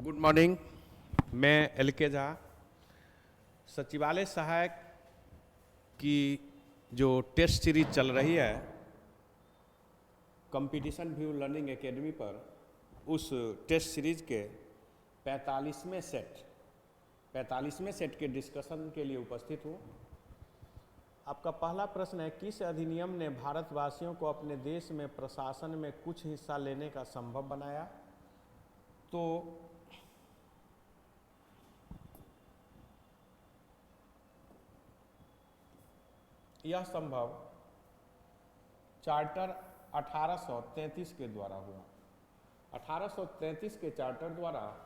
Good morning. मैं LK Jha, सचिवालय सहायक की जो टेस्ट सीरीज चल रही है कंपटीशन व्यू लर्निंग एकेडमी पर, उस टेस्ट सीरीज के 45वें सेट के डिस्कशन के लिए उपस्थित हूँ। आपका पहला प्रश्न है, किस अधिनियम ने भारतवासियों को अपने देश में प्रशासन में कुछ हिस्सा लेने का संभव बनाया? तो यह संभव चार्टर 1833 के द्वारा हुआ। 1833 के चार्टर द्वारा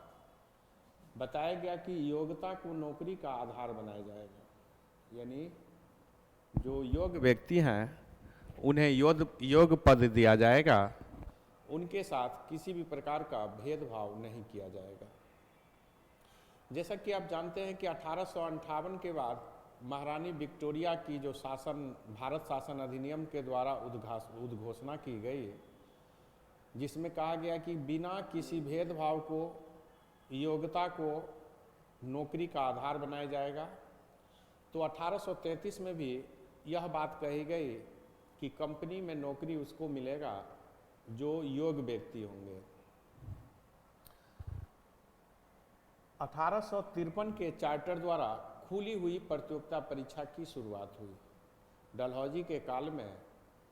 बताया गया कि योग्यता को नौकरी का आधार बनाया जाएगा, यानी जो योग्य व्यक्ति हैं उन्हें योग्य पद दिया जाएगा, उनके साथ किसी भी प्रकार का भेदभाव नहीं किया जाएगा। जैसा कि आप जानते हैं कि 1858 के बाद महारानी विक्टोरिया की जो भारत शासन अधिनियम के द्वारा उद्घोषणा की गई, जिसमें कहा गया कि बिना किसी भेदभाव को योग्यता को नौकरी का आधार बनाया जाएगा। तो 1833 में भी यह बात कही गई कि कंपनी में नौकरी उसको मिलेगा जो योग्य व्यक्ति होंगे। 1853 के चार्टर द्वारा खुली हुई प्रतियोगिता परीक्षा की शुरुआत हुई। डलहौजी के काल में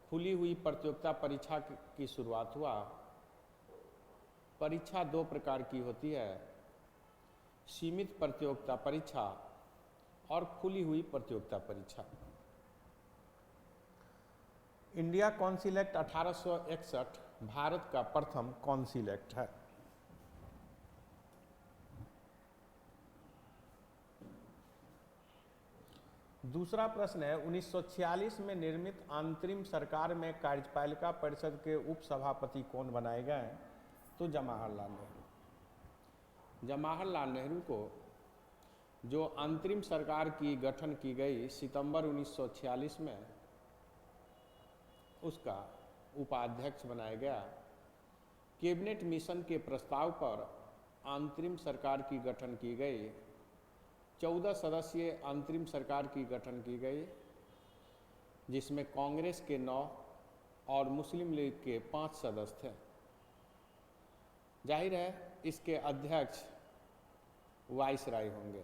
खुली हुई प्रतियोगिता परीक्षा की शुरुआत हुआ। परीक्षा दो प्रकार की होती है, सीमित प्रतियोगिता परीक्षा और खुली हुई प्रतियोगिता परीक्षा। इंडिया काउंसिल एक्ट 1861 भारत का प्रथम काउंसिल एक्ट है। दूसरा प्रश्न है, 1946 में निर्मित अंतरिम सरकार में कार्यपालिका परिषद के उपसभापति कौन बनाए गए? तो जवाहरलाल नेहरू। जवाहरलाल नेहरू को जो अंतरिम सरकार की गठन की गई सितंबर 1946 में, उसका उपाध्यक्ष बनाया गया। कैबिनेट मिशन के प्रस्ताव पर अंतरिम सरकार की गठन की गई। 14 सदस्यीय अंतरिम सरकार की गठन की गई, जिसमें कांग्रेस के 9 और मुस्लिम लीग के 5 सदस्य थे। जाहिर है इसके अध्यक्ष वाइसराय होंगे।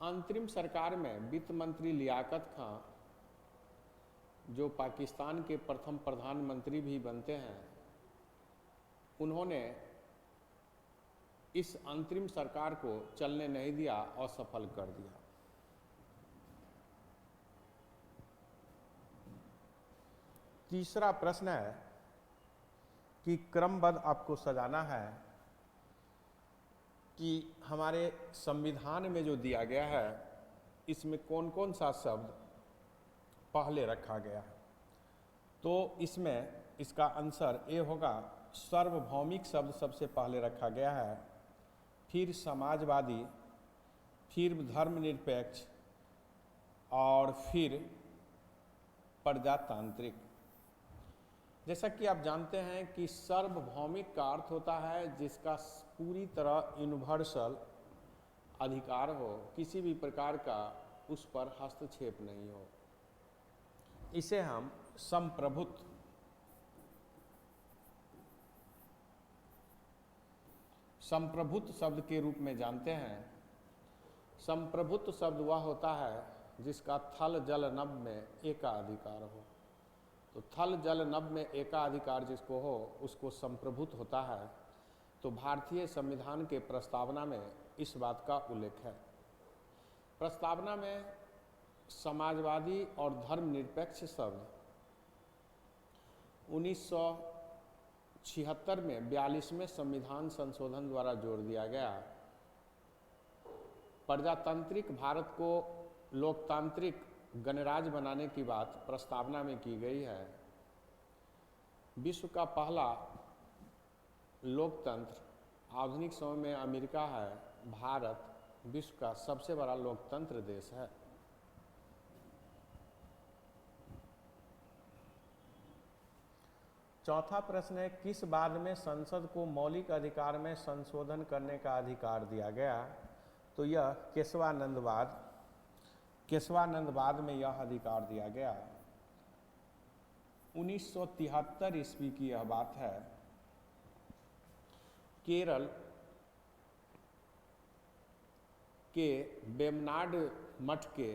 अंतरिम सरकार में वित्त मंत्री लियाकत खां, जो पाकिस्तान के प्रथम प्रधानमंत्री भी बनते हैं, उन्होंने इस अंतरिम सरकार को चलने नहीं दिया, असफल कर दिया। तीसरा प्रश्न है कि क्रमबद्ध आपको सजाना है कि हमारे संविधान में जो दिया गया है इसमें कौन कौन सा शब्द पहले रखा गया है। तो इसमें इसका आंसर ए होगा, सार्वभौमिक शब्द सबसे पहले रखा गया है, फिर समाजवादी, फिर धर्मनिरपेक्ष और फिर प्रजातांत्रिक। जैसा कि आप जानते हैं कि सार्वभौमिक का अर्थ होता है जिसका पूरी तरह यूनिवर्सल अधिकार हो, किसी भी प्रकार का उस पर हस्तक्षेप नहीं हो। इसे हम संप्रभुत्व शब्द के रूप में जानते हैं। संप्रभुत्व शब्द वह होता है जिसका थल जल नभ में एकाधिकार हो। तो थल जल नभ में एकाधिकार जिसको हो उसको संप्रभुत्व होता है। तो भारतीय संविधान के प्रस्तावना में इस बात का उल्लेख है। प्रस्तावना में समाजवादी और धर्मनिरपेक्ष शब्द 1976 में 42वें संविधान संशोधन द्वारा जोड़ दिया गया। प्रजातांत्रिक भारत को लोकतांत्रिक गणराज्य बनाने की बात प्रस्तावना में की गई है। विश्व का पहला लोकतंत्र आधुनिक समय में अमेरिका है। भारत विश्व का सबसे बड़ा लोकतंत्र देश है। चौथा प्रश्न है, किस बाद में संसद को मौलिक अधिकार में संशोधन करने का अधिकार दिया गया? तो यह केशवानंद में यह अधिकार दिया गया। 1973 ईस्वी की यह बात है। केरल के वेम्बनाड मठ के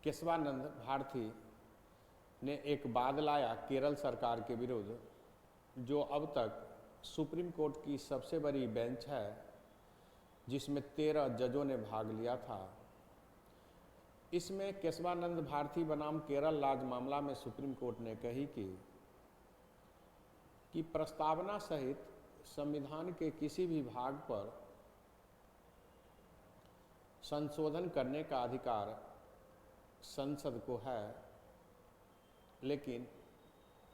केशवानंद भारती ने एक वाद लाया केरल सरकार के विरुद्ध, जो अब तक सुप्रीम कोर्ट की सबसे बड़ी बेंच है, जिसमें 13 जजों ने भाग लिया था। इसमें केशवानंद भारती बनाम केरल राज्य मामला में सुप्रीम कोर्ट ने कही कि प्रस्तावना सहित संविधान के किसी भी भाग पर संशोधन करने का अधिकार संसद को है, लेकिन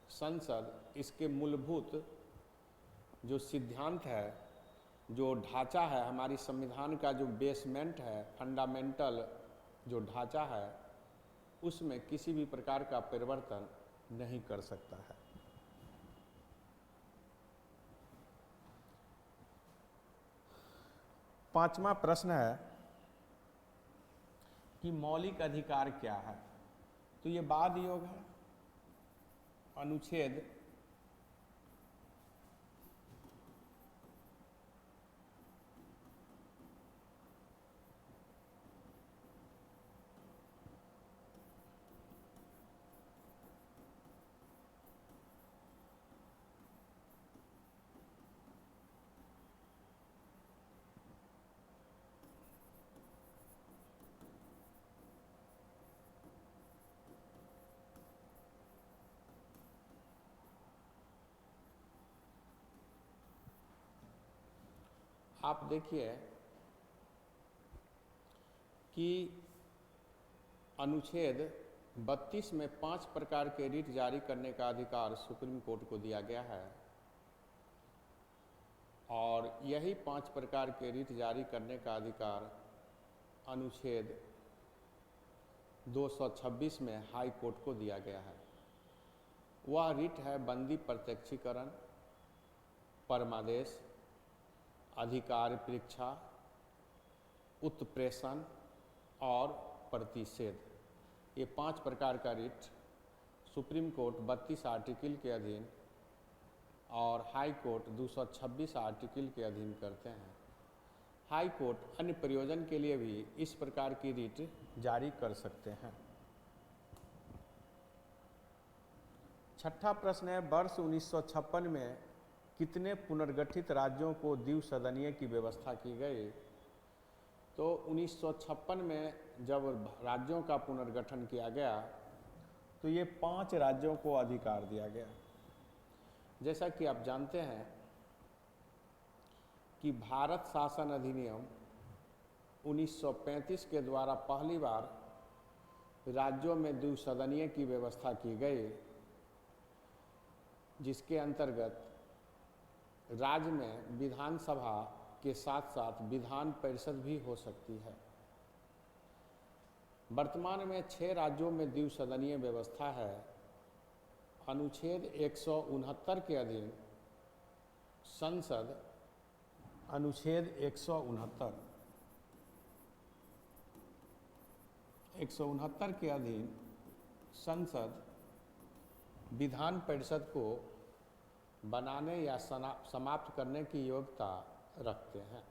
संसद इसके मूलभूत जो सिद्धांत है, जो ढांचा है, हमारी संविधान का जो बेसमेंट है, फंडामेंटल जो ढांचा है, उसमें किसी भी प्रकार का परिवर्तन नहीं कर सकता है। पांचवा प्रश्न है कि मौलिक अधिकार क्या है? तो ये बाद योग है। अनुच्छेद आप देखिए कि अनुच्छेद 32 में 5 प्रकार के रिट जारी करने का अधिकार सुप्रीम कोर्ट को दिया गया है, और यही 5 प्रकार के रिट जारी करने का अधिकार अनुच्छेद 226 में हाई कोर्ट को दिया गया है। वह रिट है बंदी प्रत्यक्षीकरण, परमादेश, अधिकार परीक्षा, उत्प्रेषण और प्रतिषेध। ये 5 प्रकार का रिट सुप्रीम कोर्ट 32 आर्टिकल के अधीन और हाई कोर्ट 226 आर्टिकल के अधीन करते हैं। हाई कोर्ट अन्य प्रयोजन के लिए भी इस प्रकार की रिट जारी कर सकते हैं। छठा प्रश्न है, वर्ष 1956 में कितने पुनर्गठित राज्यों को द्विसदनीय की व्यवस्था की गई? तो 1956 में जब राज्यों का पुनर्गठन किया गया तो ये 5 राज्यों को अधिकार दिया गया। जैसा कि आप जानते हैं कि भारत शासन अधिनियम 1935 के द्वारा पहली बार राज्यों में द्विसदनीय की व्यवस्था की गई, जिसके अंतर्गत राज्य में विधानसभा के साथ साथ विधान परिषद भी हो सकती है। वर्तमान में 6 राज्यों में द्विसदनीय व्यवस्था है। अनुच्छेद 169 के अधीन संसद, अनुच्छेद 169 के अधीन संसद विधान परिषद को बनाने या समाप्त करने की योग्यता रखते हैं।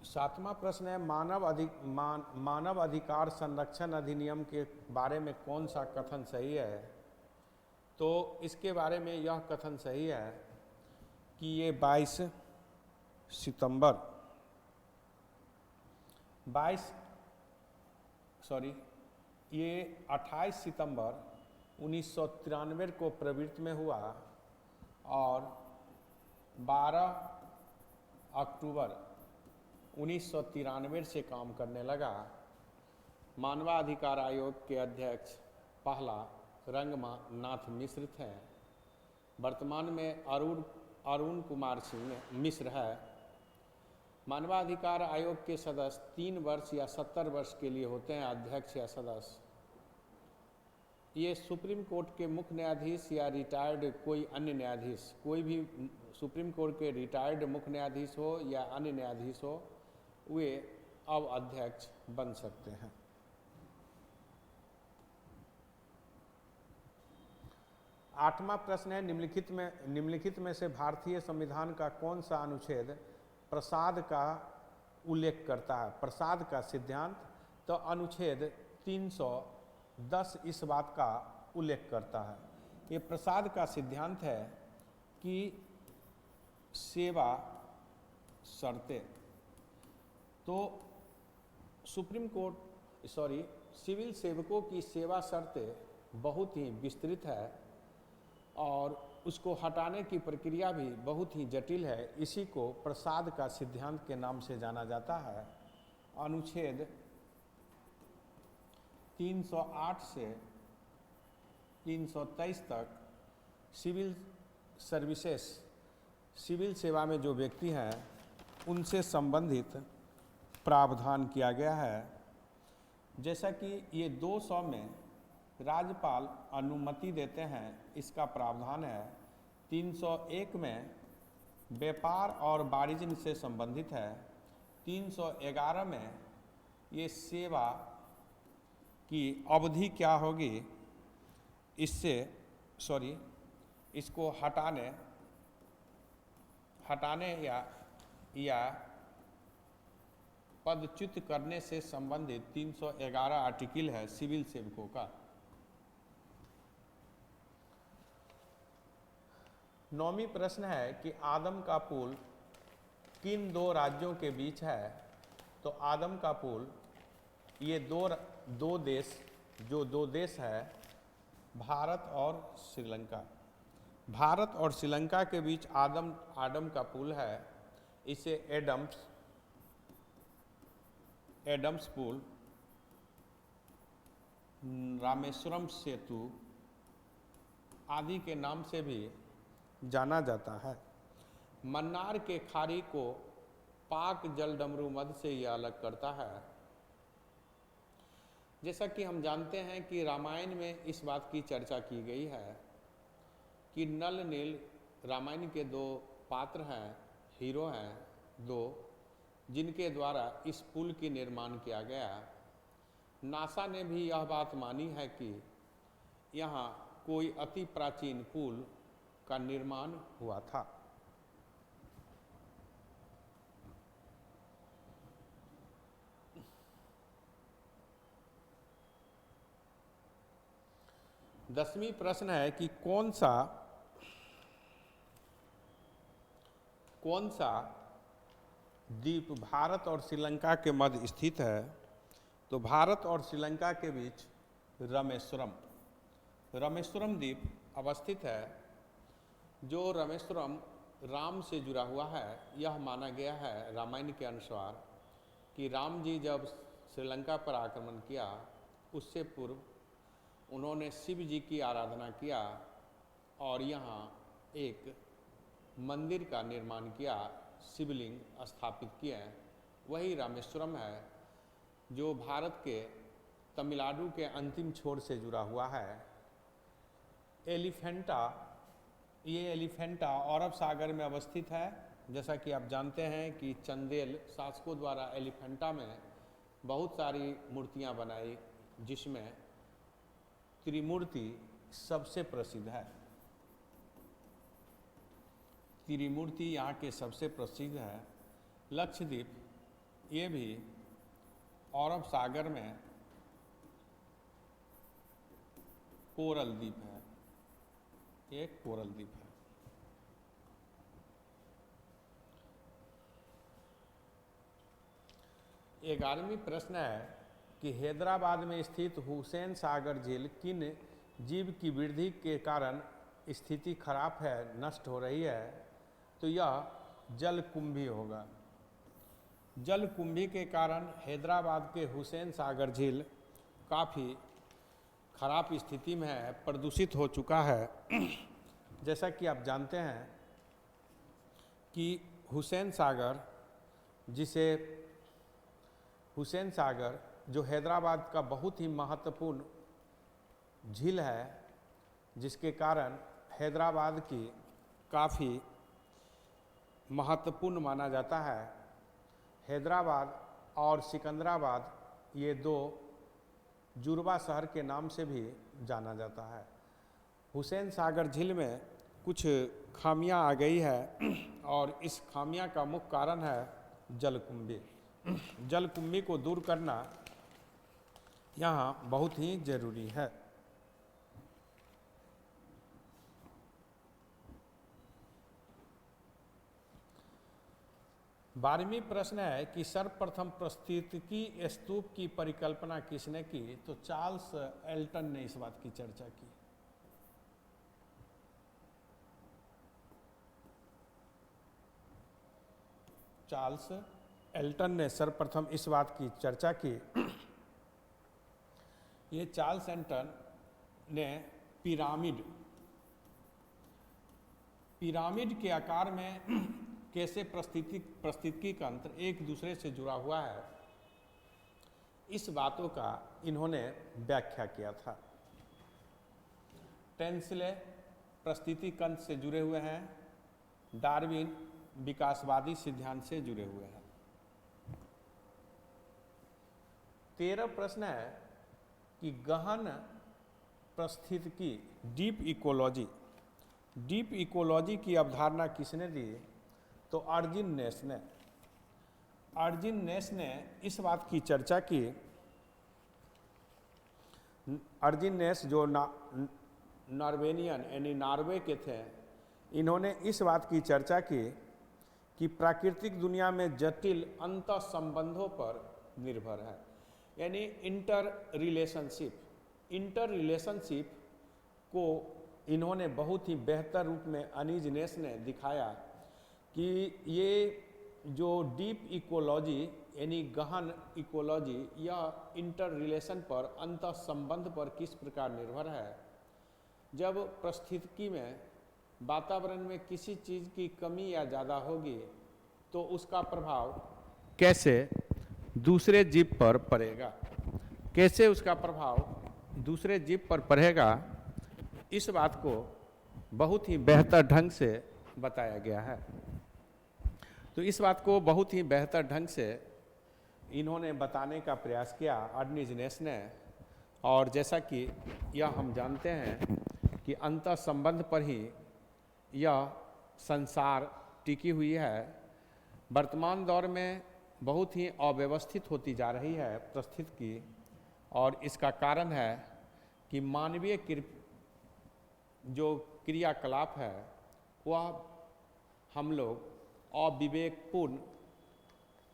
सातवां प्रश्न है, मानव अधिकार संरक्षण अधिनियम के बारे में कौन सा कथन सही है? तो इसके बारे में यह कथन सही है कि ये 28 सितंबर 1993 को प्रवृत्ति में हुआ और 12 अक्टूबर 1993 से काम करने लगा। मानवाधिकार आयोग के अध्यक्ष पहला रंगनाथ मिश्र थे। वर्तमान में अरुण कुमार सिंह मिश्र है। मानवाधिकार आयोग के सदस्य 3 वर्ष या 70 वर्ष के लिए होते हैं, अध्यक्ष या सदस्य। ये सुप्रीम कोर्ट के मुख्य न्यायाधीश या रिटायर्ड कोई अन्य न्यायाधीश, कोई भी सुप्रीम कोर्ट के रिटायर्ड मुख्य न्यायाधीश हो या अन्य न्यायाधीश हो, वे अब अध्यक्ष बन सकते हैं। आठवां प्रश्न है, निम्नलिखित में से भारतीय संविधान का कौन सा अनुच्छेद प्रसाद का उल्लेख करता है? प्रसाद का सिद्धांत। तो अनुच्छेद 310 इस बात का उल्लेख करता है। ये प्रसाद का सिद्धांत है कि सेवा शर्तें, तो सिविल सेवकों की सेवा शर्तें बहुत ही विस्तृत है और उसको हटाने की प्रक्रिया भी बहुत ही जटिल है। इसी को प्रसाद का सिद्धांत के नाम से जाना जाता है। अनुच्छेद 308 से 323 तक सिविल सर्विसेज, सिविल सेवा में जो व्यक्ति हैं उनसे संबंधित प्रावधान किया गया है। जैसा कि ये 200 में राज्यपाल अनुमति देते हैं, इसका प्रावधान है। 301 में व्यापार और वाणिज्य से संबंधित है। 311 में ये सेवा की अवधि क्या होगी, इसको हटाने या पदच्युत करने से संबंधित 311 आर्टिकल है सिविल सेवकों का। 9वीं प्रश्न है कि आदम का पुल किन 2 राज्यों के बीच है? तो आदम का पुल ये दो देश है, भारत और श्रीलंका। भारत और श्रीलंका के बीच आदम का पुल है। इसे एडम्स पुल, रामेश्वरम सेतु आदि के नाम से भी जाना जाता है। मन्नार के खाड़ी को पाक जलडमरू मध्य से यह अलग करता है। जैसा कि हम जानते हैं कि रामायण में इस बात की चर्चा की गई है कि नल नील रामायण के 2 पात्र हैं, हीरो हैं 2, जिनके द्वारा इस पुल की निर्माण किया गया। नासा ने भी यह बात मानी है कि यहाँ कोई अति प्राचीन पुल का निर्माण हुआ था। दसवीं प्रश्न है कि कौन सा द्वीप भारत और श्रीलंका के मध्य स्थित है? तो भारत और श्रीलंका के बीच रामेश्वरम द्वीप अवस्थित है। जो रामेश्वरम राम से जुड़ा हुआ है। यह माना गया है रामायण के अनुसार कि राम जी जब श्रीलंका पर आक्रमण किया, उससे पूर्व उन्होंने शिव जी की आराधना किया और यहाँ एक मंदिर का निर्माण किया, शिवलिंग स्थापित किए। वही रामेश्वरम है जो भारत के तमिलनाडु के अंतिम छोर से जुड़ा हुआ है। ये एलिफेंटा अरब सागर में अवस्थित है। जैसा कि आप जानते हैं कि चंदेल शासकों द्वारा एलिफेंटा में बहुत सारी मूर्तियां बनाई, जिसमें त्रिमूर्ति सबसे प्रसिद्ध है। त्रिमूर्ति यहाँ के सबसे प्रसिद्ध है। लक्षद्वीप ये भी अरब सागर में कोरल द्वीप है, एक कोरल द्वीप है। एक 11वीं प्रश्न है कि हैदराबाद में स्थित हुसैन सागर झील किन जीव की वृद्धि के कारण स्थिति खराब है, नष्ट हो रही है? तो यह जलकुंभी होगा। जलकुंभी के कारण हैदराबाद के हुसैन सागर झील काफ़ी खराब स्थिति में है, प्रदूषित हो चुका है। जैसा कि आप जानते हैं कि हुसैन सागर जिसे हुसैन सागर, जो हैदराबाद का बहुत ही महत्वपूर्ण झील है, जिसके कारण हैदराबाद की काफ़ी महत्वपूर्ण माना जाता है। हैदराबाद और सिकंदराबाद ये दो जुड़वा शहर के नाम से भी जाना जाता है। हुसैन सागर झील में कुछ खामियां आ गई है और इस खामियां का मुख्य कारण है जलकुंभी। जलकुंभी को दूर करना यहाँ बहुत ही जरूरी है। 12वीं प्रश्न है कि सर्वप्रथम पारिस्थितिकी स्तूप की परिकल्पना किसने की? तो चार्ल्स एल्टन ने इस बात की चर्चा की। चार्ल्स एल्टन ने सर्वप्रथम इस बात की चर्चा की। ये चार्ल्स एल्टन ने पिरामिड के आकार में कैसे पारिस्थितिकी तंत्र एक दूसरे से जुड़ा हुआ है, इस बातों का इन्होंने व्याख्या किया था। टेंसले पारिस्थितिकी तंत्र से जुड़े हुए हैं, डार्विन विकासवादी सिद्धांत से जुड़े हुए हैं। 13 प्रश्न है कि गहन पारिस्थितिकी डीप इकोलॉजी की अवधारणा किसने दी? तो अर्जिन नेस ने इस बात की चर्चा की। अर्जिन नेस जो नॉर्वेनियन यानी नॉर्वे के थे, इन्होंने इस बात की चर्चा की कि प्राकृतिक दुनिया में जटिल अंतः संबंधों पर निर्भर है, यानी इंटर रिलेशनशिप को इन्होंने बहुत ही बेहतर रूप में अर्जिन नेस ने दिखाया कि ये जो डीप इकोलॉजी यानी गहन इकोलॉजी या इंटर रिलेशन पर, अंतः संबंध पर किस प्रकार निर्भर है। जब पारिस्थितिकी में वातावरण में किसी चीज़ की कमी या ज़्यादा होगी तो उसका प्रभाव कैसे दूसरे जीव पर पड़ेगा, कैसे उसका प्रभाव दूसरे जीव पर पड़ेगा, इस बात को बहुत ही बेहतर ढंग से बताया गया है। तो इस बात को बहुत ही बेहतर ढंग से इन्होंने बताने का प्रयास किया अर्जिन नेस ने। और जैसा कि यह हम जानते हैं कि अंतः संबंध पर ही यह संसार टिकी हुई है। वर्तमान दौर में बहुत ही अव्यवस्थित होती जा रही है पारिस्थितिकी, और इसका कारण है कि मानवीय जो क्रियाकलाप है वह हम लोग अविवेकपूर्ण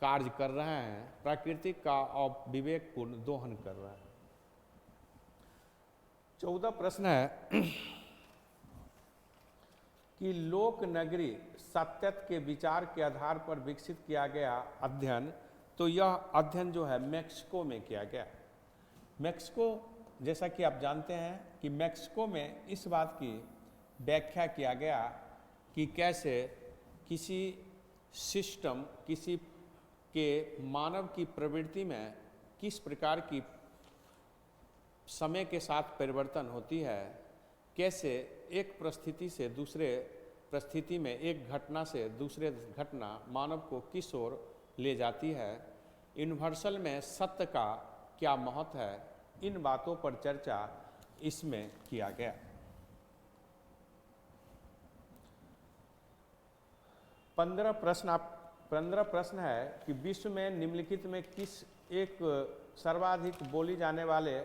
कार्य कर रहे हैं, प्रकृति का अविवेकपूर्ण दोहन कर रहे हैं। 14 प्रश्न है कि लोक नगरी सत्यत्व के विचार के आधार पर विकसित किया गया अध्ययन, तो यह अध्ययन जो है मैक्सिको में किया गया। मैक्सिको, जैसा कि आप जानते हैं कि मैक्सिको में इस बात की व्याख्या किया गया कि कैसे किसी सिस्टम, किसी के मानव की प्रवृत्ति में किस प्रकार की समय के साथ परिवर्तन होती है, कैसे एक परिस्थिति से दूसरे परिस्थिति में, एक घटना से दूसरे घटना मानव को किस ओर ले जाती है, यूनिवर्सल में सत्य का क्या महत्व है, इन बातों पर चर्चा इसमें किया गया। 15 प्रश्न है कि विश्व में निम्नलिखित में किस एक सर्वाधिक बोली जाने वाले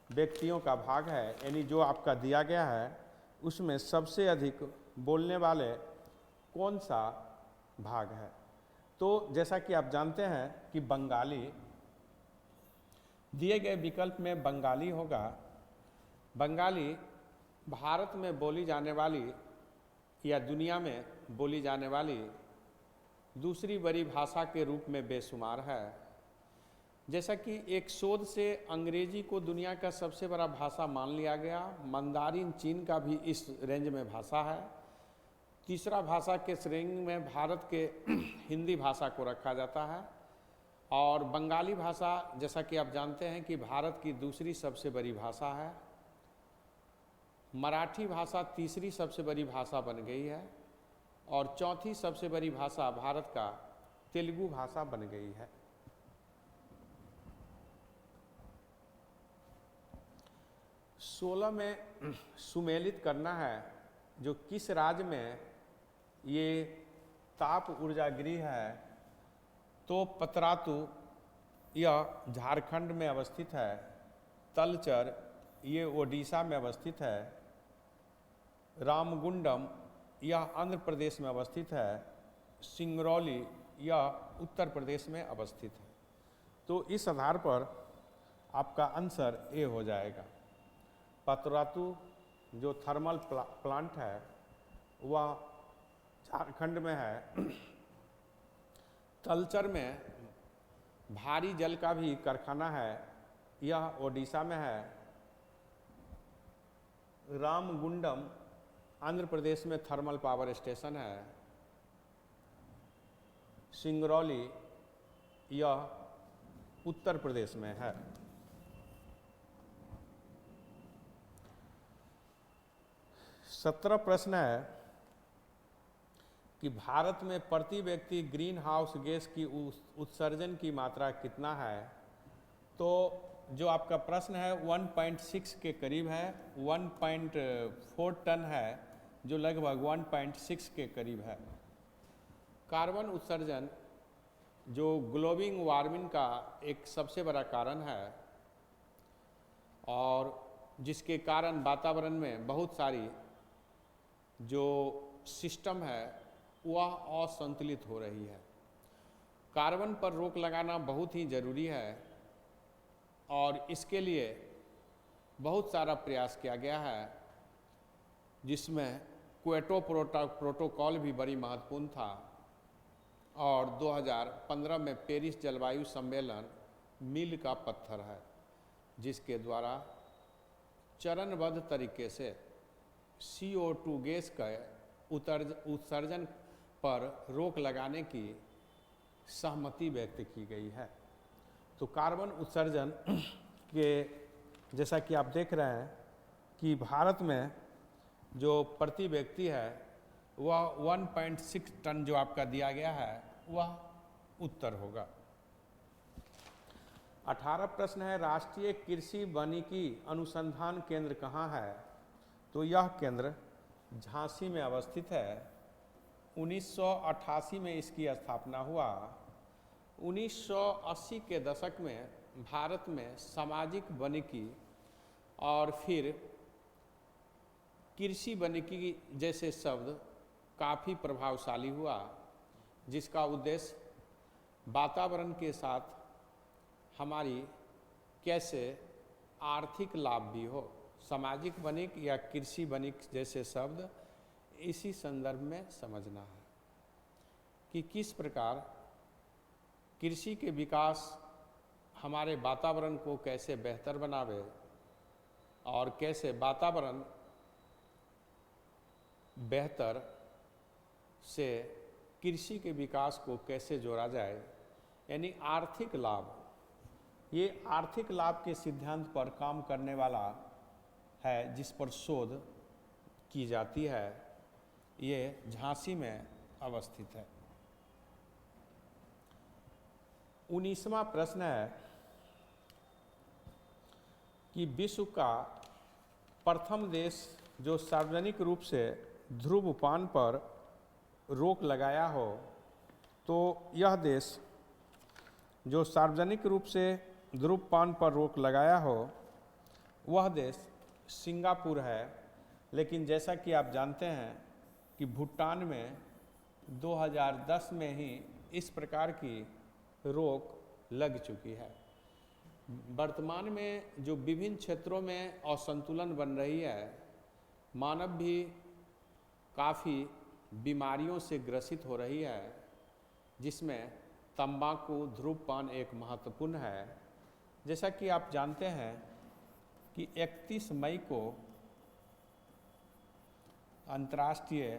व्यक्तियों का भाग है, यानी जो आपका दिया गया है उसमें सबसे अधिक बोलने वाले कौन सा भाग है। तो जैसा कि आप जानते हैं कि बंगाली, दिए गए विकल्प में बंगाली होगा। बंगाली भारत में बोली जाने वाली या दुनिया में बोली जाने वाली दूसरी बड़ी भाषा के रूप में बेशुमार है। जैसा कि एक शोध से अंग्रेजी को दुनिया का सबसे बड़ा भाषा मान लिया गया, मंदारिन चीन का भी इस रेंज में भाषा है। तीसरा भाषा के श्रेणी में भारत के हिंदी भाषा को रखा जाता है। और बंगाली भाषा, जैसा कि आप जानते हैं कि भारत की दूसरी सबसे बड़ी भाषा है। मराठी भाषा तीसरी सबसे बड़ी भाषा बन गई है और चौथी सबसे बड़ी भाषा भारत का तेलुगु भाषा बन गई है। सोलह में सुमेलित करना है, जो किस राज्य में ये ताप ऊर्जा गृह है, तो पतरातु यह झारखंड में अवस्थित है। तलचर ये ओडिशा में अवस्थित है। रामगुंडम यह आंध्र प्रदेश में अवस्थित है। सिंगरौली यह उत्तर प्रदेश में अवस्थित है। तो इस आधार पर आपका आंसर ए हो जाएगा। पतरातु जो थर्मल प्लांट है वह झारखंड में है। तलचर में भारी जल का भी कारखाना है, यह ओडिशा में है। रामगुंडम आंध्र प्रदेश में थर्मल पावर स्टेशन है। सिंगरौली यह उत्तर प्रदेश में है। सत्रह प्रश्न है कि भारत में प्रति व्यक्ति ग्रीन हाउस गैस की उत्सर्जन की मात्रा कितना है। तो जो आपका प्रश्न है 1.6 के करीब है, 1.4 टन है, जो लगभग 1.6 के करीब है। कार्बन उत्सर्जन जो ग्लोबल वार्मिंग का एक सबसे बड़ा कारण है और जिसके कारण वातावरण में बहुत सारी जो सिस्टम है वह असंतुलित हो रही है। कार्बन पर रोक लगाना बहुत ही ज़रूरी है और इसके लिए बहुत सारा प्रयास किया गया है, जिसमें क्योटो प्रोटोकॉल भी बड़ी महत्वपूर्ण था और 2015 में पेरिस जलवायु सम्मेलन मील का पत्थर है, जिसके द्वारा चरणबद्ध तरीके से CO2 गैस का उत्सर्जन पर रोक लगाने की सहमति व्यक्त की गई है। तो कार्बन उत्सर्जन के जैसा कि आप देख रहे हैं कि भारत में जो प्रति व्यक्ति है वह 1.6 टन जो आपका दिया गया है वह उत्तर होगा। 18 प्रश्न है, राष्ट्रीय कृषि वानिकी अनुसंधान केंद्र कहाँ है। तो यह केंद्र झांसी में अवस्थित है। 1988 में इसकी स्थापना हुआ। 1980 के दशक में भारत में सामाजिक वानिकी और फिर कृषि वानिकी जैसे शब्द काफ़ी प्रभावशाली हुआ, जिसका उद्देश्य वातावरण के साथ हमारी कैसे आर्थिक लाभ भी हो। सामाजिक वानिक या कृषि वानिक जैसे शब्द इसी संदर्भ में समझना है कि किस प्रकार कृषि के विकास हमारे वातावरण को कैसे बेहतर बनावे और कैसे वातावरण बेहतर से कृषि के विकास को कैसे जोड़ा जाए, यानी आर्थिक लाभ। ये आर्थिक लाभ के सिद्धांत पर काम करने वाला है, जिस पर शोध की जाती है। ये झांसी में अवस्थित है। 19वां प्रश्न है कि विश्व का प्रथम देश जो सार्वजनिक रूप से धूम्रपान पर रोक लगाया हो, तो यह देश जो सार्वजनिक रूप से धूम्रपान पर रोक लगाया हो वह देश सिंगापुर है। लेकिन जैसा कि आप जानते हैं कि भूटान में 2010 में ही इस प्रकार की रोक लग चुकी है। वर्तमान में जो विभिन्न क्षेत्रों में असंतुलन बन रही है, मानव भी काफ़ी बीमारियों से ग्रसित हो रही है, जिसमें तंबाकू धूम्रपान एक महत्वपूर्ण है। जैसा कि आप जानते हैं कि 31 मई को अंतर्राष्ट्रीय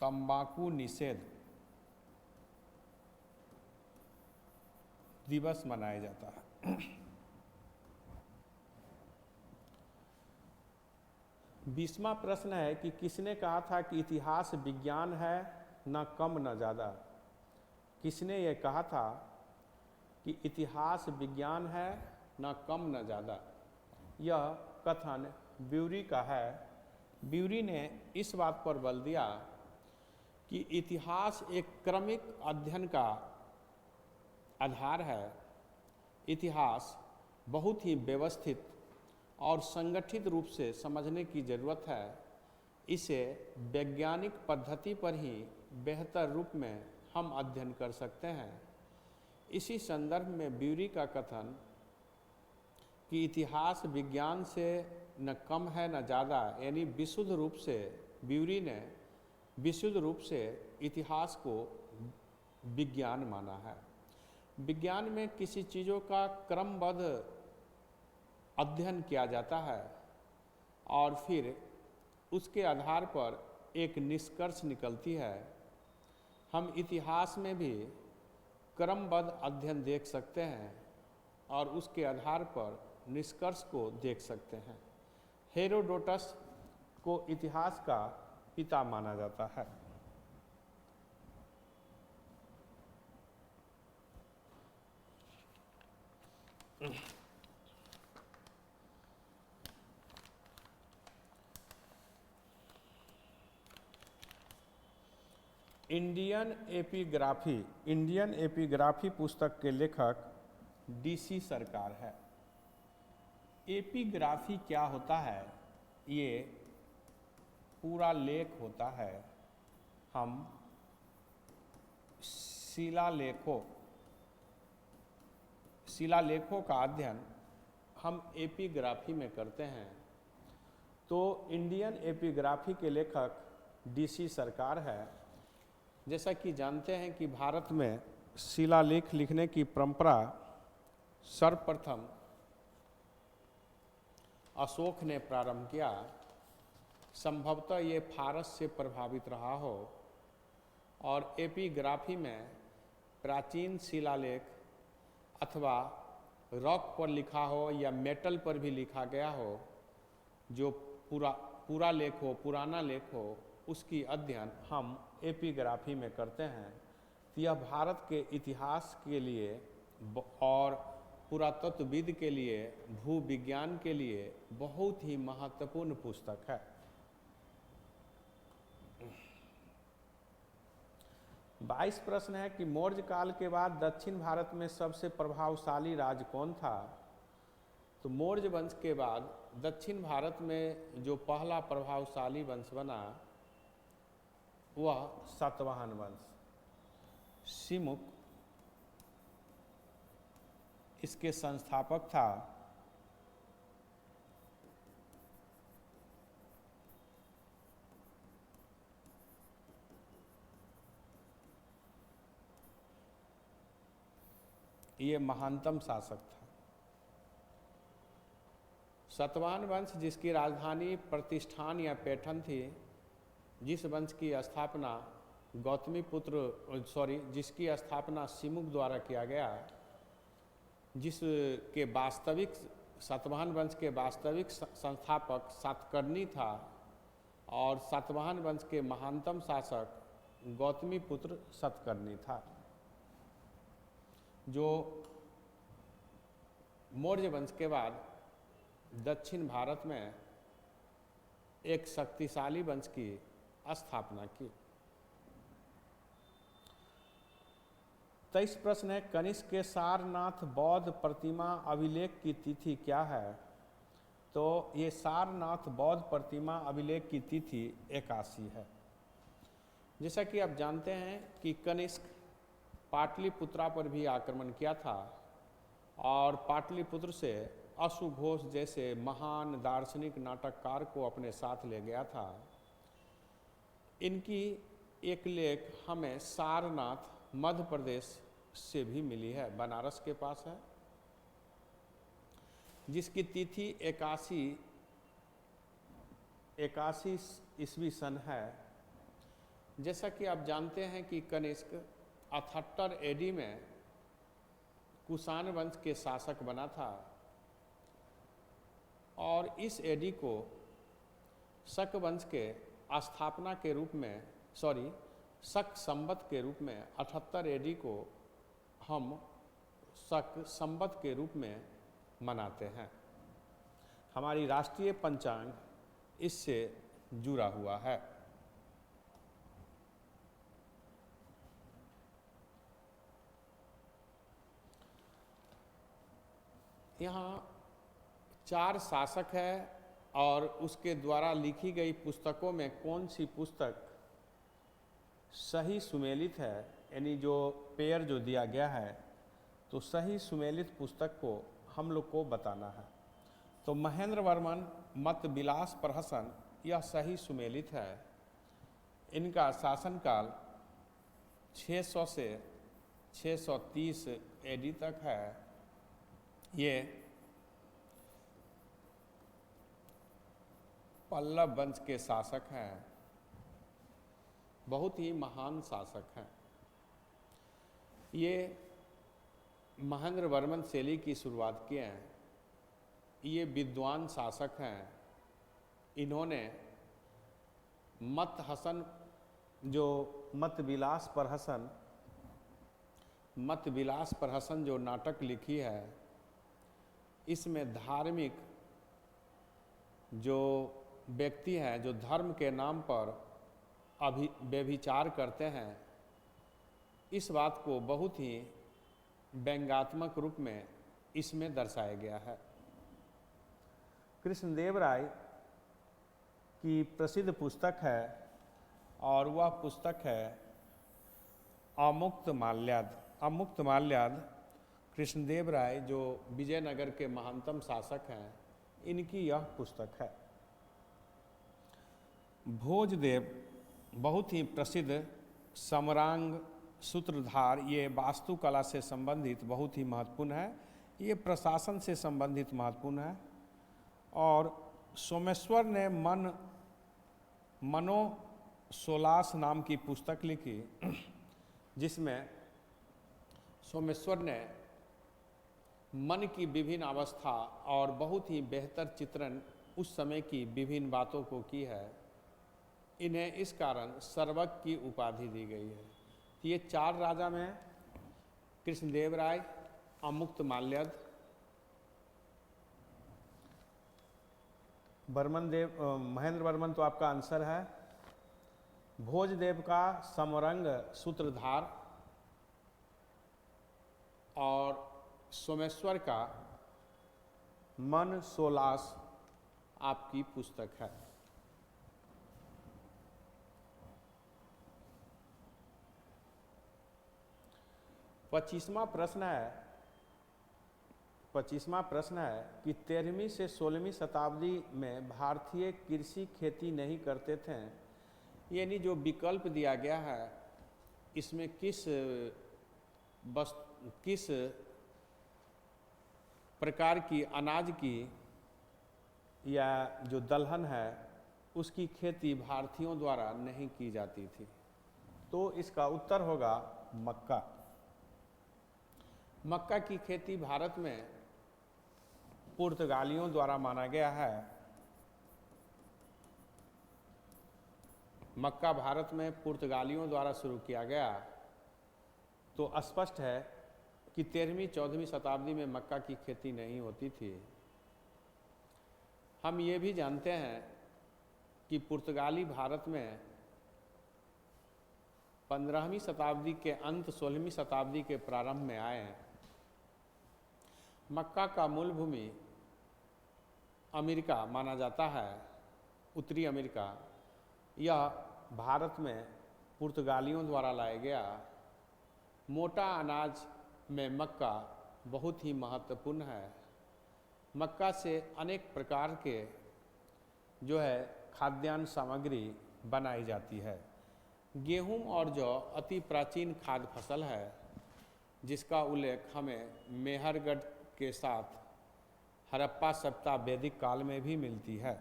तंबाकू निषेध दिवस मनाया जाता है। 20वां प्रश्न है कि किसने कहा था कि इतिहास विज्ञान है, न कम न ज़्यादा। किसने ये कहा था कि इतिहास विज्ञान है, न कम न ज़्यादा। यह कथन ब्यूरी का है। ब्यूरी ने इस बात पर बल दिया कि इतिहास एक क्रमिक अध्ययन का आधार है। इतिहास बहुत ही व्यवस्थित और संगठित रूप से समझने की ज़रूरत है। इसे वैज्ञानिक पद्धति पर ही बेहतर रूप में हम अध्ययन कर सकते हैं। इसी संदर्भ में ब्यूरी का कथन कि इतिहास विज्ञान से न कम है न ज़्यादा, यानी विशुद्ध रूप से ब्यूरी ने विशुद्ध रूप से इतिहास को विज्ञान माना है। विज्ञान में किसी चीज़ों का क्रमबद्ध अध्ययन किया जाता है और फिर उसके आधार पर एक निष्कर्ष निकलती है। हम इतिहास में भी क्रमबद्ध अध्ययन देख सकते हैं और उसके आधार पर निष्कर्ष को देख सकते हैं। हेरोडोटस को इतिहास का पिता माना जाता है। इंडियन एपिग्राफी पुस्तक के लेखक DC सरकार है। एपिग्राफी क्या होता है? ये पूरा लेख होता है। हम शिलालेखों का अध्ययन हम एपिग्राफी में करते हैं। तो इंडियन एपिग्राफी के लेखक DC सरकार है। जैसा कि जानते हैं कि भारत में शिलालेख लिखने की परंपरा सर्वप्रथम अशोक ने प्रारंभ किया। संभवतः ये फारस से प्रभावित रहा हो और एपिग्राफी में प्राचीन शिलालेख अथवा रॉक पर लिखा हो या मेटल पर भी लिखा गया हो, जो पूरा लेख हो, पुराना लेख हो, उसकी अध्ययन हम एपिग्राफी में करते हैं। तो यह भारत के इतिहास के लिए और पुरातत्वविद के लिए, भूविज्ञान के लिए बहुत ही महत्वपूर्ण पुस्तक है। बाईस प्रश्न है कि मौर्य काल के बाद दक्षिण भारत में सबसे प्रभावशाली राज्य कौन था? तो मौर्य वंश के बाद दक्षिण भारत में जो पहला प्रभावशाली वंश बना वह सातवाहन वंश। सिमुक इसके संस्थापक था। ये महानतम शासक था। सातवाहन वंश जिसकी राजधानी प्रतिष्ठान या पैठन थी, जिस वंश की स्थापना जिसकी स्थापना सिमुक द्वारा किया गया, जिसके वास्तविक सातवाहन वंश के वास्तविक संस्थापक सातकर्णी था और सातवाहन वंश के महानतम शासक गौतमीपुत्र सातकर्णी था, जो मौर्य वंश के बाद दक्षिण भारत में एक शक्तिशाली वंश की स्थापना की। 23 प्रश्न है, कनिष्क के सारनाथ बौद्ध प्रतिमा अभिलेख की तिथि क्या है? तो ये सारनाथ बौद्ध प्रतिमा अभिलेख की तिथि 81 है। जैसा कि आप जानते हैं कि कनिष्क पाटलिपुत्रा पर भी आक्रमण किया था और पाटलिपुत्र से अशुघोष जैसे महान दार्शनिक नाटककार को अपने साथ ले गया था। इनकी एक लेख हमें सारनाथ मध्य प्रदेश से भी मिली है, बनारस के पास है, जिसकी तिथि 81 ईस्वी सन है। जैसा कि आप जानते हैं कि कनिष्क 78 एडी में कुषाण वंश के शासक बना था और इस एडी को शक वंश के स्थापना के रूप में शक संवत के रूप में 78 एडी को हम शक संवत के रूप में मनाते हैं। हमारी राष्ट्रीय पंचांग इससे जुड़ा हुआ है। यहाँ 4 शासक है और उसके द्वारा लिखी गई पुस्तकों में कौन सी पुस्तक सही सुमेलित है, यानी जो पेयर जो दिया गया है, तो सही सुमेलित पुस्तक को हम लोग को बताना है। तो महेंद्र वर्मन मत विलास प्रहसन यह सही सुमेलित है। इनका शासनकाल 600 से 630 एडी तक है। ये पल्लव वंश के शासक हैं, बहुत ही महान शासक हैं। ये महेंद्र वर्मन शैली की शुरुआत किए हैं। ये विद्वान शासक हैं। इन्होंने मत विलास प्रहसन जो नाटक लिखी है, इसमें धार्मिक जो व्यक्ति हैं जो धर्म के नाम पर व्यभिचार करते हैं, इस बात को बहुत ही व्यंग्यात्मक रूप में इसमें दर्शाया गया है। कृष्णदेव राय की प्रसिद्ध पुस्तक है और वह पुस्तक है अमुक्त माल्याद। कृष्णदेव राय जो विजयनगर के महानतम शासक हैं, इनकी यह पुस्तक है। भोजदेव बहुत ही प्रसिद्ध समरांग सूत्रधार, ये वास्तुकला से संबंधित बहुत ही महत्वपूर्ण है। ये प्रशासन से संबंधित महत्वपूर्ण है। और सोमेश्वर ने मनोसोलास नाम की पुस्तक लिखी, जिसमें सोमेश्वर ने मन की विभिन्न अवस्था और बहुत ही बेहतर चित्रण उस समय की विभिन्न बातों को की है। इन्हें इस कारण सर्वज्ञ की उपाधि दी गई है। तो ये 4 राजा में कृष्णदेव राय, अमुक्त माल्यद, महेंद्र वर्मन तो आपका आंसर है। भोजदेव का समरंग सूत्रधार और सोमेश्वर का मन सोलास आपकी पुस्तक है। पच्चीसवां प्रश्न है कि 13वीं से 16वीं शताब्दी में भारतीय कृषि खेती नहीं करते थे, यानी जो विकल्प दिया गया है, इसमें किस प्रकार की अनाज की या जो दलहन है उसकी खेती भारतीयों द्वारा नहीं की जाती थी। तो इसका उत्तर होगा मक्का। मक्का की खेती भारत में पुर्तगालियों द्वारा माना गया है। मक्का भारत में पुर्तगालियों द्वारा शुरू किया गया। तो स्पष्ट है कि 13वीं-14वीं शताब्दी में मक्का की खेती नहीं होती थी। हम ये भी जानते हैं कि पुर्तगाली भारत में 15वीं शताब्दी के अंत 16वीं शताब्दी के प्रारंभ में आए हैं। मक्का का मूल भूमि अमेरिका माना जाता है, उत्तरी अमेरिका। यह भारत में पुर्तगालियों द्वारा लाया गया। मोटा अनाज में मक्का बहुत ही महत्वपूर्ण है। मक्का से अनेक प्रकार के जो है खाद्यान्न सामग्री बनाई जाती है। गेहूं और जौ अति प्राचीन खाद्य फसल है, जिसका उल्लेख हमें मेहरगढ़ के साथ हड़प्पा सभ्यता वैदिक काल में भी मिलती है।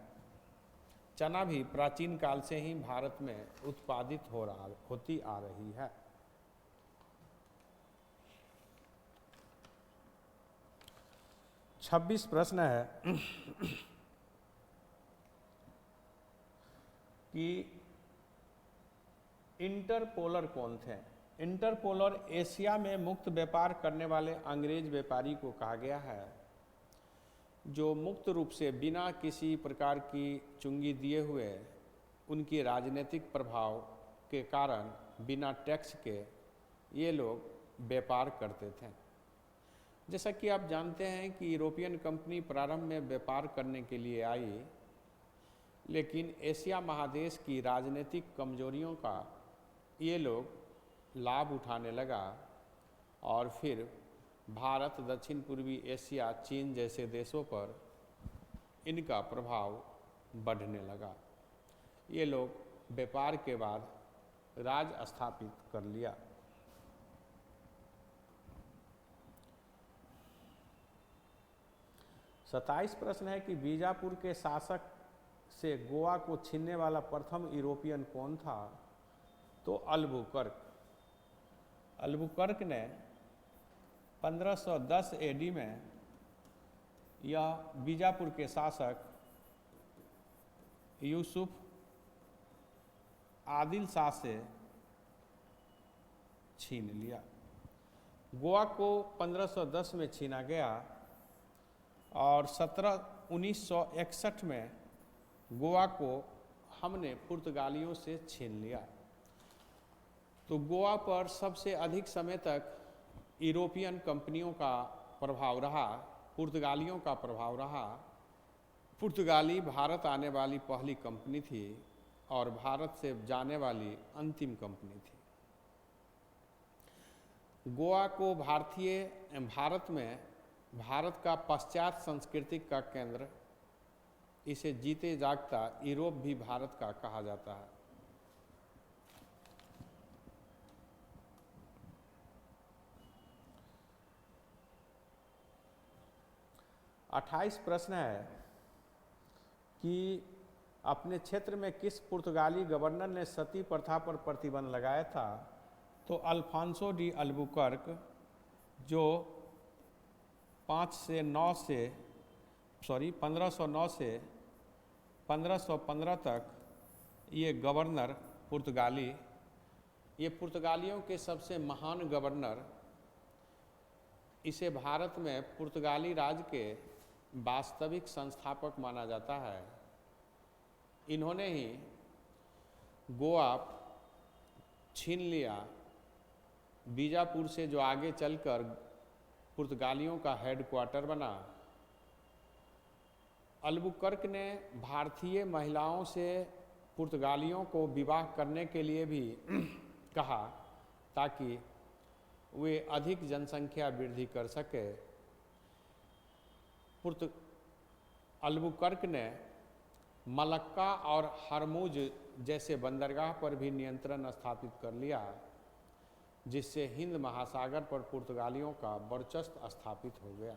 चना भी प्राचीन काल से ही भारत में उत्पादित होती आ रही है। छब्बीस प्रश्न है कि इंटरपोलर कौन थे। इंटरपोलर एशिया में मुक्त व्यापार करने वाले अंग्रेज व्यापारी को कहा गया है, जो मुक्त रूप से बिना किसी प्रकार की चुंगी दिए हुए उनकी राजनीतिक प्रभाव के कारण बिना टैक्स के ये लोग व्यापार करते थे। जैसा कि आप जानते हैं कि यूरोपियन कंपनी प्रारंभ में व्यापार करने के लिए आई, लेकिन एशिया महादेश की राजनीतिक कमजोरियों का ये लोग लाभ उठाने लगा और फिर भारत, दक्षिण पूर्वी एशिया, चीन जैसे देशों पर इनका प्रभाव बढ़ने लगा। ये लोग व्यापार के बाद राज स्थापित कर लिया। सत्ताईस प्रश्न है कि बीजापुर के शासक से गोवा को छीनने वाला प्रथम यूरोपियन कौन था। तो अल्बुकर्क। अल्बुकर्क ने 1510 एडी में यह बीजापुर के शासक यूसुफ आदिल शाह से छीन लिया। गोवा को 1510 में छीना गया और 1961 में गोवा को हमने पुर्तगालियों से छीन लिया। तो गोवा पर सबसे अधिक समय तक यूरोपियन कंपनियों का प्रभाव रहा, पुर्तगालियों का प्रभाव रहा। पुर्तगाली भारत आने वाली पहली कंपनी थी और भारत से जाने वाली अंतिम कंपनी थी। गोवा को भारत में भारत का पाश्चात्य संस्कृति का केंद्र, इसे जीते जागता यूरोप भी भारत का कहा जाता है। अट्ठाईस प्रश्न है कि अपने क्षेत्र में किस पुर्तगाली गवर्नर ने सती प्रथा पर प्रतिबंध लगाया था। तो अल्फांसो डी अल्बुकर्क, जो 1509 से 1515 तक ये गवर्नर पुर्तगाली, ये पुर्तगालियों के सबसे महान गवर्नर, इसे भारत में पुर्तगाली राज के वास्तविक संस्थापक माना जाता है। इन्होंने ही गोवा छीन लिया। बीजापुर से जो आगे चलकर पुर्तगालियों का हेडक्वार्टर बना। अल्बुकर्क ने भारतीय महिलाओं से पुर्तगालियों को विवाह करने के लिए भी कहा, ताकि वे अधिक जनसंख्या वृद्धि कर सके। अल्बुकर्क ने मलक्का और हरमुज जैसे बंदरगाह पर भी नियंत्रण स्थापित कर लिया, जिससे हिंद महासागर पर पुर्तगालियों का वर्चस्व स्थापित हो गया।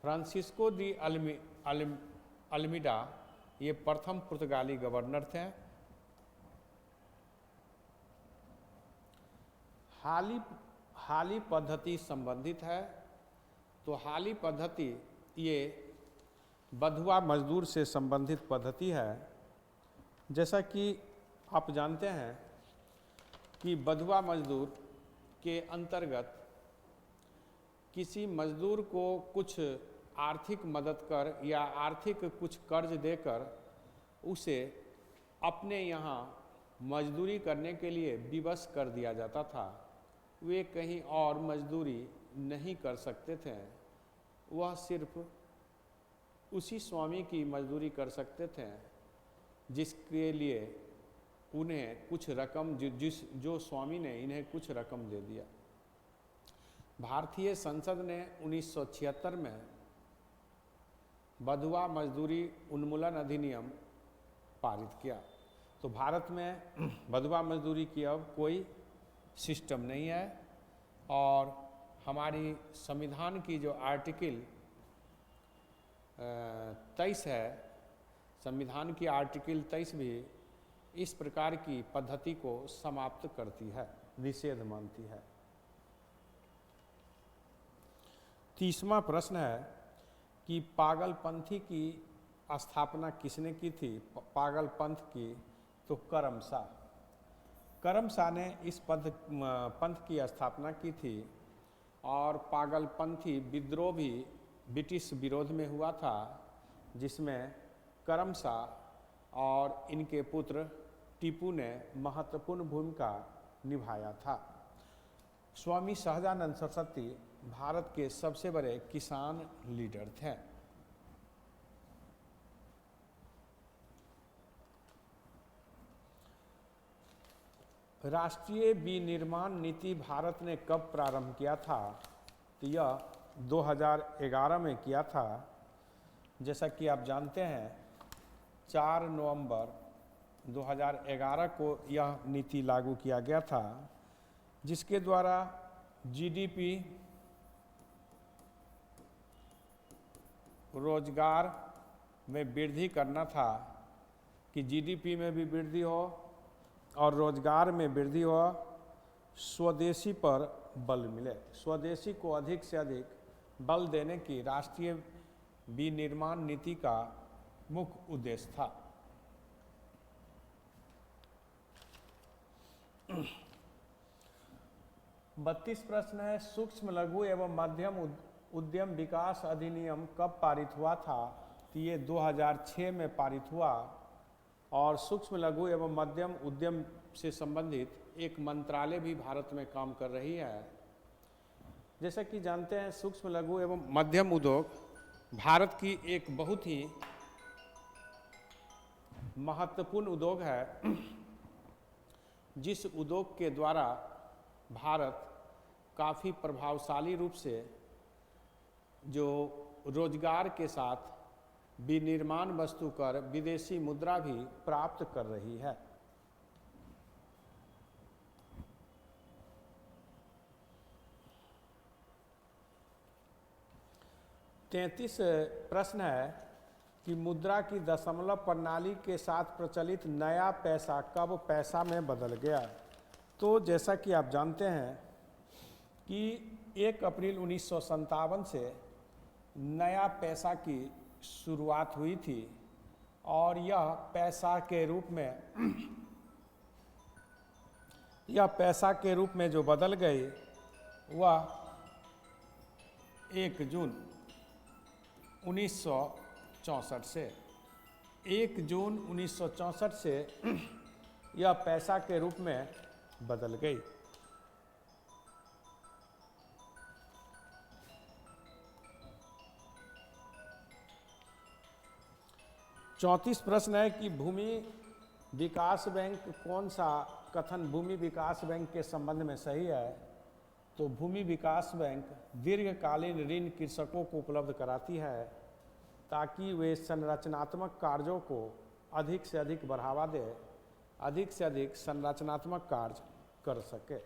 फ्रांसिस्को दी अल्मीडा ये प्रथम पुर्तगाली गवर्नर थे। हाली पद्धति संबंधित है। तो हाली पद्धति ये बधुआ मजदूर से संबंधित पद्धति है। जैसा कि आप जानते हैं कि बधुआ मजदूर के अंतर्गत किसी मजदूर को कुछ आर्थिक मदद कर या आर्थिक कुछ कर्ज देकर उसे अपने यहाँ मजदूरी करने के लिए विवश कर दिया जाता था। वे कहीं और मजदूरी नहीं कर सकते थे, वह सिर्फ उसी स्वामी की मजदूरी कर सकते थे जिसके लिए उन्हें कुछ रकम, जो स्वामी ने इन्हें कुछ रकम दे दिया। भारतीय संसद ने 1976 में बधुआ मजदूरी उन्मूलन अधिनियम पारित किया। तो भारत में बधुआ मजदूरी की अब कोई सिस्टम नहीं है और हमारी संविधान की जो आर्टिकल 23 है, संविधान की आर्टिकल 23 भी इस प्रकार की पद्धति को समाप्त करती है, निषेध मानती है। 30वां प्रश्न है कि पागलपंथी की स्थापना किसने की थी? पागलपंथ की तो करमशाह। करमशाह ने इस पंथ की स्थापना की थी और पागलपंथी विद्रोह भी ब्रिटिश विरोध में हुआ था, जिसमें करमशाह और इनके पुत्र टीपू ने महत्वपूर्ण भूमिका निभाया था। स्वामी सहजानंद सरस्वती भारत के सबसे बड़े किसान लीडर थे। राष्ट्रीय विनिर्माण नीति भारत ने कब प्रारंभ किया था? तो यह 2011 में किया था। जैसा कि आप जानते हैं 4 नवंबर 2011 को यह नीति लागू किया गया था, जिसके द्वारा जीडीपी, रोजगार में वृद्धि करना था कि जीडीपी में भी वृद्धि हो और रोजगार में वृद्धि हो, स्वदेशी पर बल मिले। स्वदेशी को अधिक से अधिक बल देने की राष्ट्रीय विनिर्माण नीति का मुख्य उद्देश्य था। बत्तीस प्रश्न है, सूक्ष्म लघु एवं मध्यम उद्यम विकास अधिनियम कब पारित हुआ था? तो ये 2006 में पारित हुआ और सूक्ष्म लघु एवं मध्यम उद्यम से संबंधित एक मंत्रालय भी भारत में काम कर रही है। जैसा कि जानते हैं सूक्ष्म लघु एवं मध्यम उद्योग भारत की एक बहुत ही महत्वपूर्ण उद्योग है, जिस उद्योग के द्वारा भारत काफ़ी प्रभावशाली रूप से जो रोजगार के साथ विनिर्माण वस्तु कर विदेशी मुद्रा भी प्राप्त कर रही है। तैंतीस प्रश्न है कि मुद्रा की दशमलव प्रणाली के साथ प्रचलित नया पैसा कब पैसा में बदल गया? तो जैसा कि आप जानते हैं कि 1 अप्रैल 1957 से नया पैसा की शुरुआत हुई थी और यह पैसा के रूप में जो बदल गई वह 1 जून 1964 से 1 जून 1964 से यह पैसा के रूप में बदल गई। चौंतीस प्रश्न है कि भूमि विकास बैंक कौन सा कथन भूमि विकास बैंक के संबंध में सही है? तो भूमि विकास बैंक दीर्घकालीन ऋण कृषकों को उपलब्ध कराती है ताकि वे संरचनात्मक कार्यों को अधिक से अधिक बढ़ावा दे, अधिक से अधिक संरचनात्मक कार्य कर सके।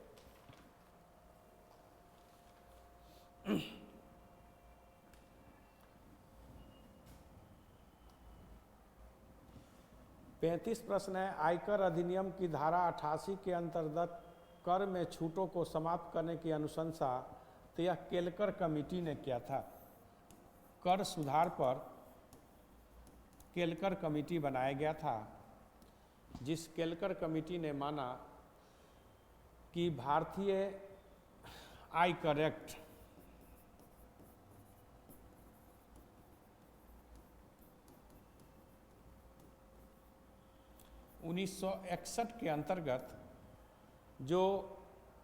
पैंतीस प्रश्न है, आयकर अधिनियम की धारा 88 के अंतर्गत कर में छूटों को समाप्त करने की अनुशंसा तो यह केलकर कमेटी ने किया था। कर सुधार पर केलकर कमेटी बनाया गया था, जिस केलकर कमेटी ने माना कि भारतीय आयकर एक्ट 1961 के अंतर्गत जो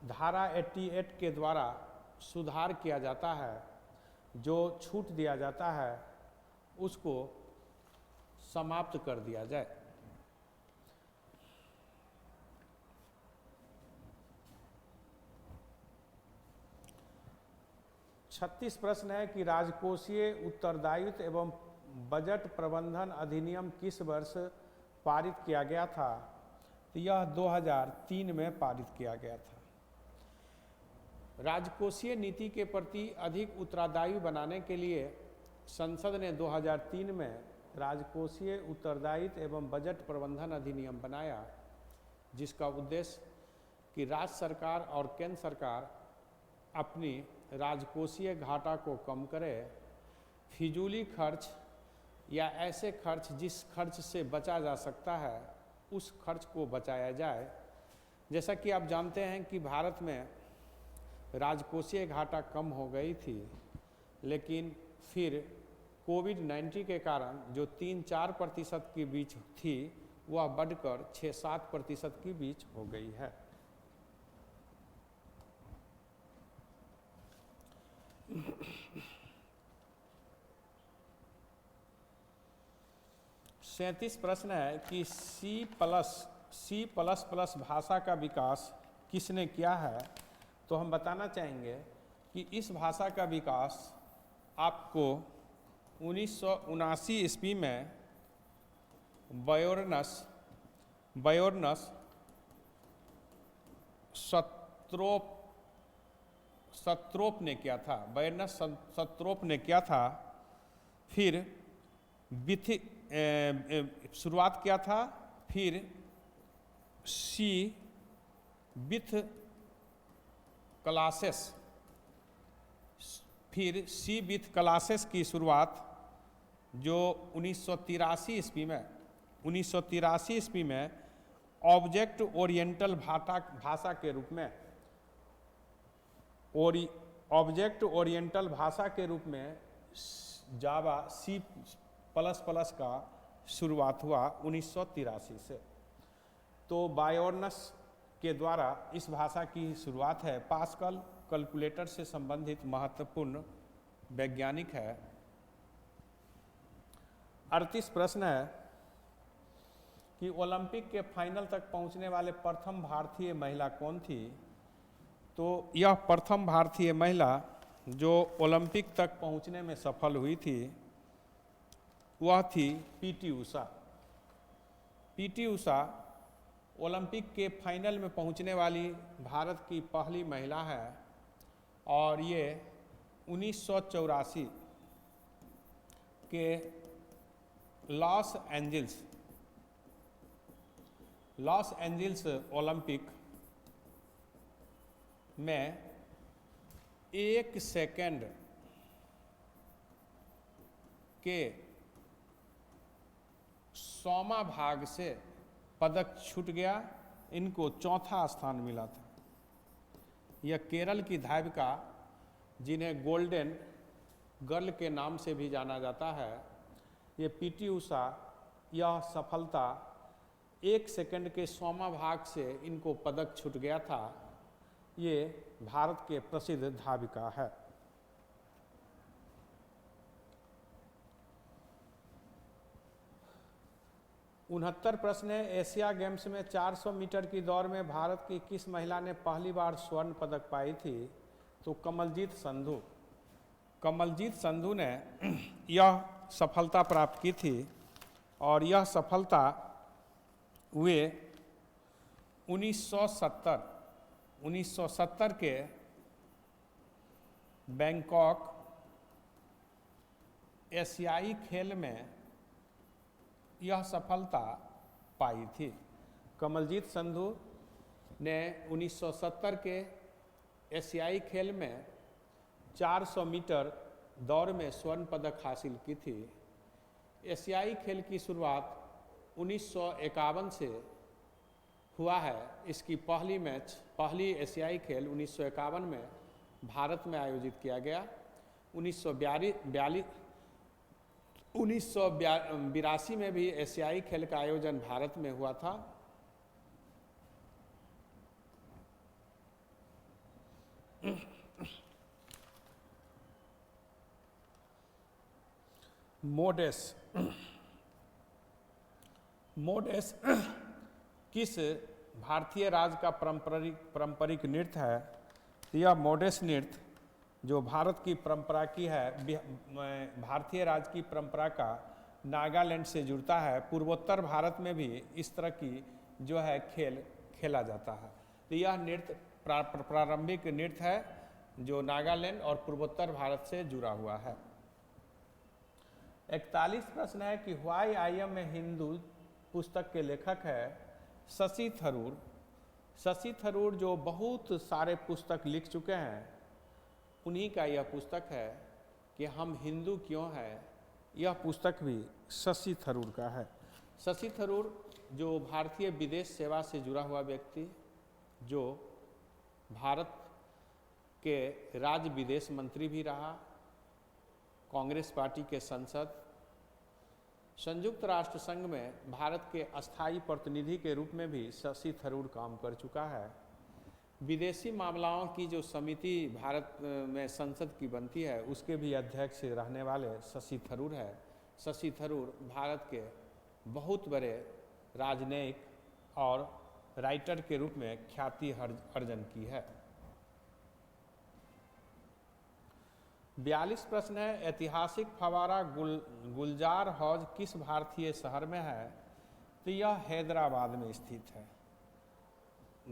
धारा 88 के द्वारा सुधार किया जाता है, जो छूट दिया जाता है, उसको समाप्त कर दिया जाए। छत्तीस प्रश्न है कि राजकोषीय उत्तरदायित्व एवं बजट प्रबंधन अधिनियम किस वर्ष पारित किया गया था? तो यह 2003 में पारित किया गया था। राजकोषीय नीति के प्रति अधिक उत्तरदायी बनाने के लिए संसद ने 2003 में राजकोषीय उत्तरदायित्व एवं बजट प्रबंधन अधिनियम बनाया, जिसका उद्देश्य कि राज्य सरकार और केंद्र सरकार अपनी राजकोषीय घाटा को कम करे, फिजूली खर्च या ऐसे खर्च जिस खर्च से बचा जा सकता है उस खर्च को बचाया जाए। जैसा कि आप जानते हैं कि भारत में राजकोषीय घाटा कम हो गई थी, लेकिन फिर कोविड-19 के कारण जो 3-4% के बीच थी वह बढ़कर 6-7% के बीच हो गई है। सैंतीस प्रश्न है कि C++ भाषा का विकास किसने किया है? तो हम बताना चाहेंगे कि इस भाषा का विकास आपको 1979 ईस्वी में बयोर्नस सत्रोप ने किया था। बयोर्नस सत्रोप ने किया था। फिर शुरुआत किया था। फिर विथ क्लासेस की शुरुआत जो 1983 ईस्वी में ऑब्जेक्ट ओरिएंटल भाषा के रूप में जावा C++ का शुरुआत हुआ 1983 से। तो बायोर्नस के द्वारा इस भाषा की शुरुआत है। पास्कल कैलकुलेटर से संबंधित महत्वपूर्ण वैज्ञानिक है। 38 प्रश्न है कि ओलंपिक के फाइनल तक पहुंचने वाले प्रथम भारतीय महिला कौन थी? तो यह प्रथम भारतीय महिला जो ओलंपिक तक पहुंचने में सफल हुई थी वह थी PT Usha. PT Usha Olympic के फाइनल में पहुंचने वाली भारत की पहली महिला है और ये 1984 के लॉस एंजल्स ओलंपिक में 1 सेकंड के 100वां भाग से पदक छूट गया। इनको चौथा स्थान मिला था। यह केरल की धाविका जिन्हें गोल्डन गर्ल के नाम से भी जाना जाता है, ये पीटी उषा, यह सफलता 1 सेकंड के 100वां भाग से इनको पदक छूट गया था। ये भारत के प्रसिद्ध धाविका है। 69 प्रश्न है, एशिया गेम्स में 400 मीटर की दौड़ में भारत की किस महिला ने पहली बार स्वर्ण पदक पाई थी? तो कमलजीत संधू ने यह सफलता प्राप्त की थी और यह सफलता वे 1970 के बैंकॉक एशियाई खेल में यह सफलता पाई थी। कमलजीत संधू ने 1970 के एशियाई खेल में 400 मीटर दौड़ में स्वर्ण पदक हासिल की थी। एशियाई खेल की शुरुआत 1951 से हुआ है। इसकी पहली एशियाई खेल 1951 में भारत में आयोजित किया गया। 1982 में भी एशियाई खेल का आयोजन भारत में हुआ था। मोडेस किस भारतीय राज्य का पारंपरिक नृत्य है? यह मोडेस नृत्य जो भारत की परंपरा की है, भारतीय राज्य की परंपरा का नागालैंड से जुड़ता है। पूर्वोत्तर भारत में भी इस तरह की जो है खेल खेला जाता है। तो यह नृत्य प्रारंभिक नृत्य है जो नागालैंड और पूर्वोत्तर भारत से जुड़ा हुआ है। 41 प्रश्न है कि why I am a Hindu पुस्तक के लेखक है शशि थरूर। शशि थरूर जो बहुत सारे पुस्तक लिख चुके हैं, उन्हीं का यह पुस्तक है कि हम हिंदू क्यों हैं। यह पुस्तक भी शशि थरूर का है। शशि थरूर जो भारतीय विदेश सेवा से जुड़ा हुआ व्यक्ति, जो भारत के राज्य विदेश मंत्री भी रहा, कांग्रेस पार्टी के सांसद, संयुक्त राष्ट्र संघ में भारत के अस्थायी प्रतिनिधि के रूप में भी शशि थरूर काम कर चुका है। विदेशी मामलाओं की जो समिति भारत में संसद की बनती है, उसके भी अध्यक्ष रहने वाले शशि थरूर है। शशि थरूर भारत के बहुत बड़े राजनयिक और राइटर के रूप में ख्याति अर्जन की है। 42 प्रश्न है, ऐतिहासिक फवारा गुलजार हौज किस भारतीय शहर में है। तो यह हैदराबाद में स्थित है।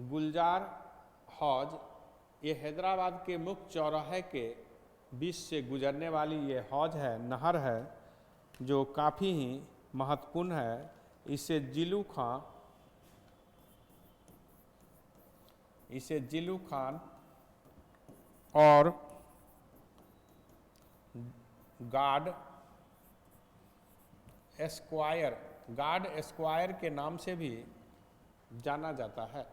गुलजार हौज ये हैदराबाद के मुख्य चौराहे के बीच से गुजरने वाली ये हौज है, नहर है, जो काफ़ी ही महत्वपूर्ण है। इसे जिलू खान और गार्ड एस्क्वायर के नाम से भी जाना जाता है।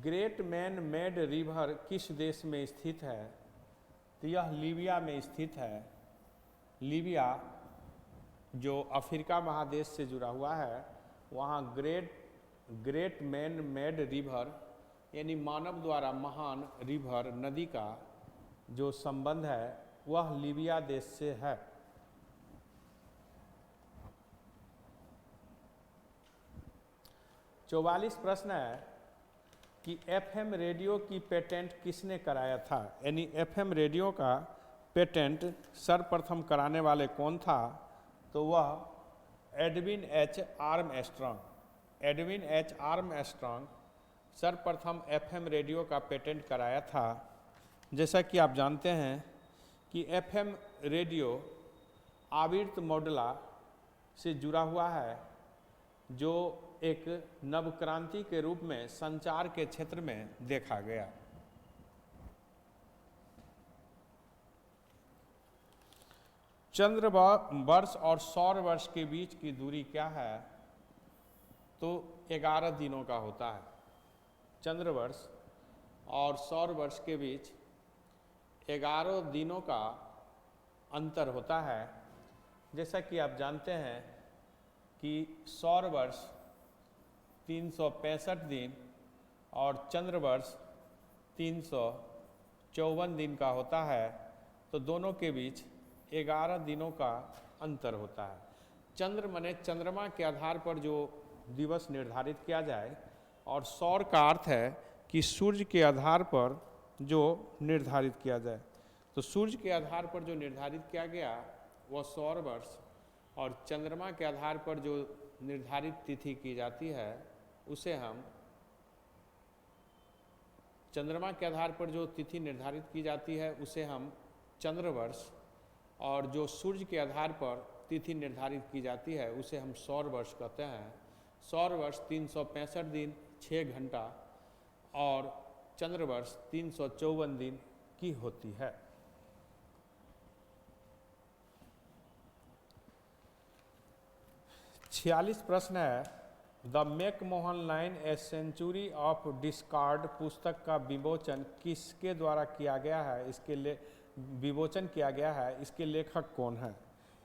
ग्रेट मैन मेड रिवर किस देश में स्थित है। तो यह लीबिया में स्थित है। लीबिया जो अफ्रीका महादेश से जुड़ा हुआ है, वहाँ ग्रेट मैन मेड रिवर यानी मानव द्वारा महान रिवर नदी का जो संबंध है, वह लीबिया देश से है। चौवालीस प्रश्न है कि एफएम रेडियो की पेटेंट किसने कराया था। यानी एफएम रेडियो का पेटेंट सर्वप्रथम कराने वाले कौन था। तो वह एडविन एच आर्मस्ट्रॉन्ग सर्वप्रथम एफएम रेडियो का पेटेंट कराया था। जैसा कि आप जानते हैं कि एफएम रेडियो आवर्त मॉडुला से जुड़ा हुआ है, जो एक नवक्रांति के रूप में संचार के क्षेत्र में देखा गया। चंद्र वर्ष और सौर वर्ष के बीच की दूरी क्या है। तो 11 दिनों का होता है। चंद्र वर्ष और सौर वर्ष के बीच 11 दिनों का अंतर होता है। जैसा कि आप जानते हैं कि सौर वर्ष 365 दिन और चंद्र वर्ष 354 दिन का होता है, तो दोनों के बीच 11 दिनों का अंतर होता है। चंद्र माने चंद्रमा के आधार पर जो दिवस निर्धारित किया जाए, और सौर का अर्थ है कि सूर्य के आधार पर जो निर्धारित किया जाए। तो सूर्य के आधार पर जो निर्धारित किया गया वह सौर वर्ष, और चंद्रमा के आधार पर जो निर्धारित तिथि की जाती है उसे हम चंद्रमा के आधार पर जो तिथि निर्धारित की जाती है उसे हम चंद्र वर्ष, और जो सूर्य के आधार पर तिथि निर्धारित की जाती है उसे हम सौर वर्ष कहते हैं। सौर वर्ष 365 दिन 6 घंटा और चंद्र वर्ष 354 दिन की होती है। छियालीस प्रश्न है, the McMahon line a century of discord पुस्तक का विमोचन किसके द्वारा किया गया है। विमोचन किया गया है, इसके लेखक कौन है।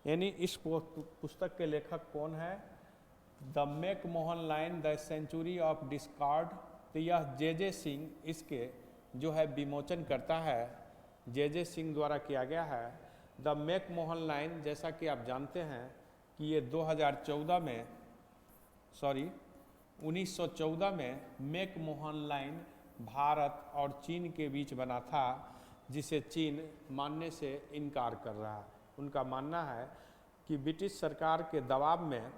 यानी इस पुस्तक के लेखक कौन है। The McMahon line the century of discord, तो यह जे सिंह इसके जो है विमोचन करता है, जे सिंह द्वारा किया गया है। द मैकमोहन लाइन, जैसा कि आप जानते हैं कि ये 1914 में मैकमोहन लाइन भारत और चीन के बीच बना था, जिसे चीन मानने से इनकार कर रहा है। उनका मानना है कि ब्रिटिश सरकार के दबाव में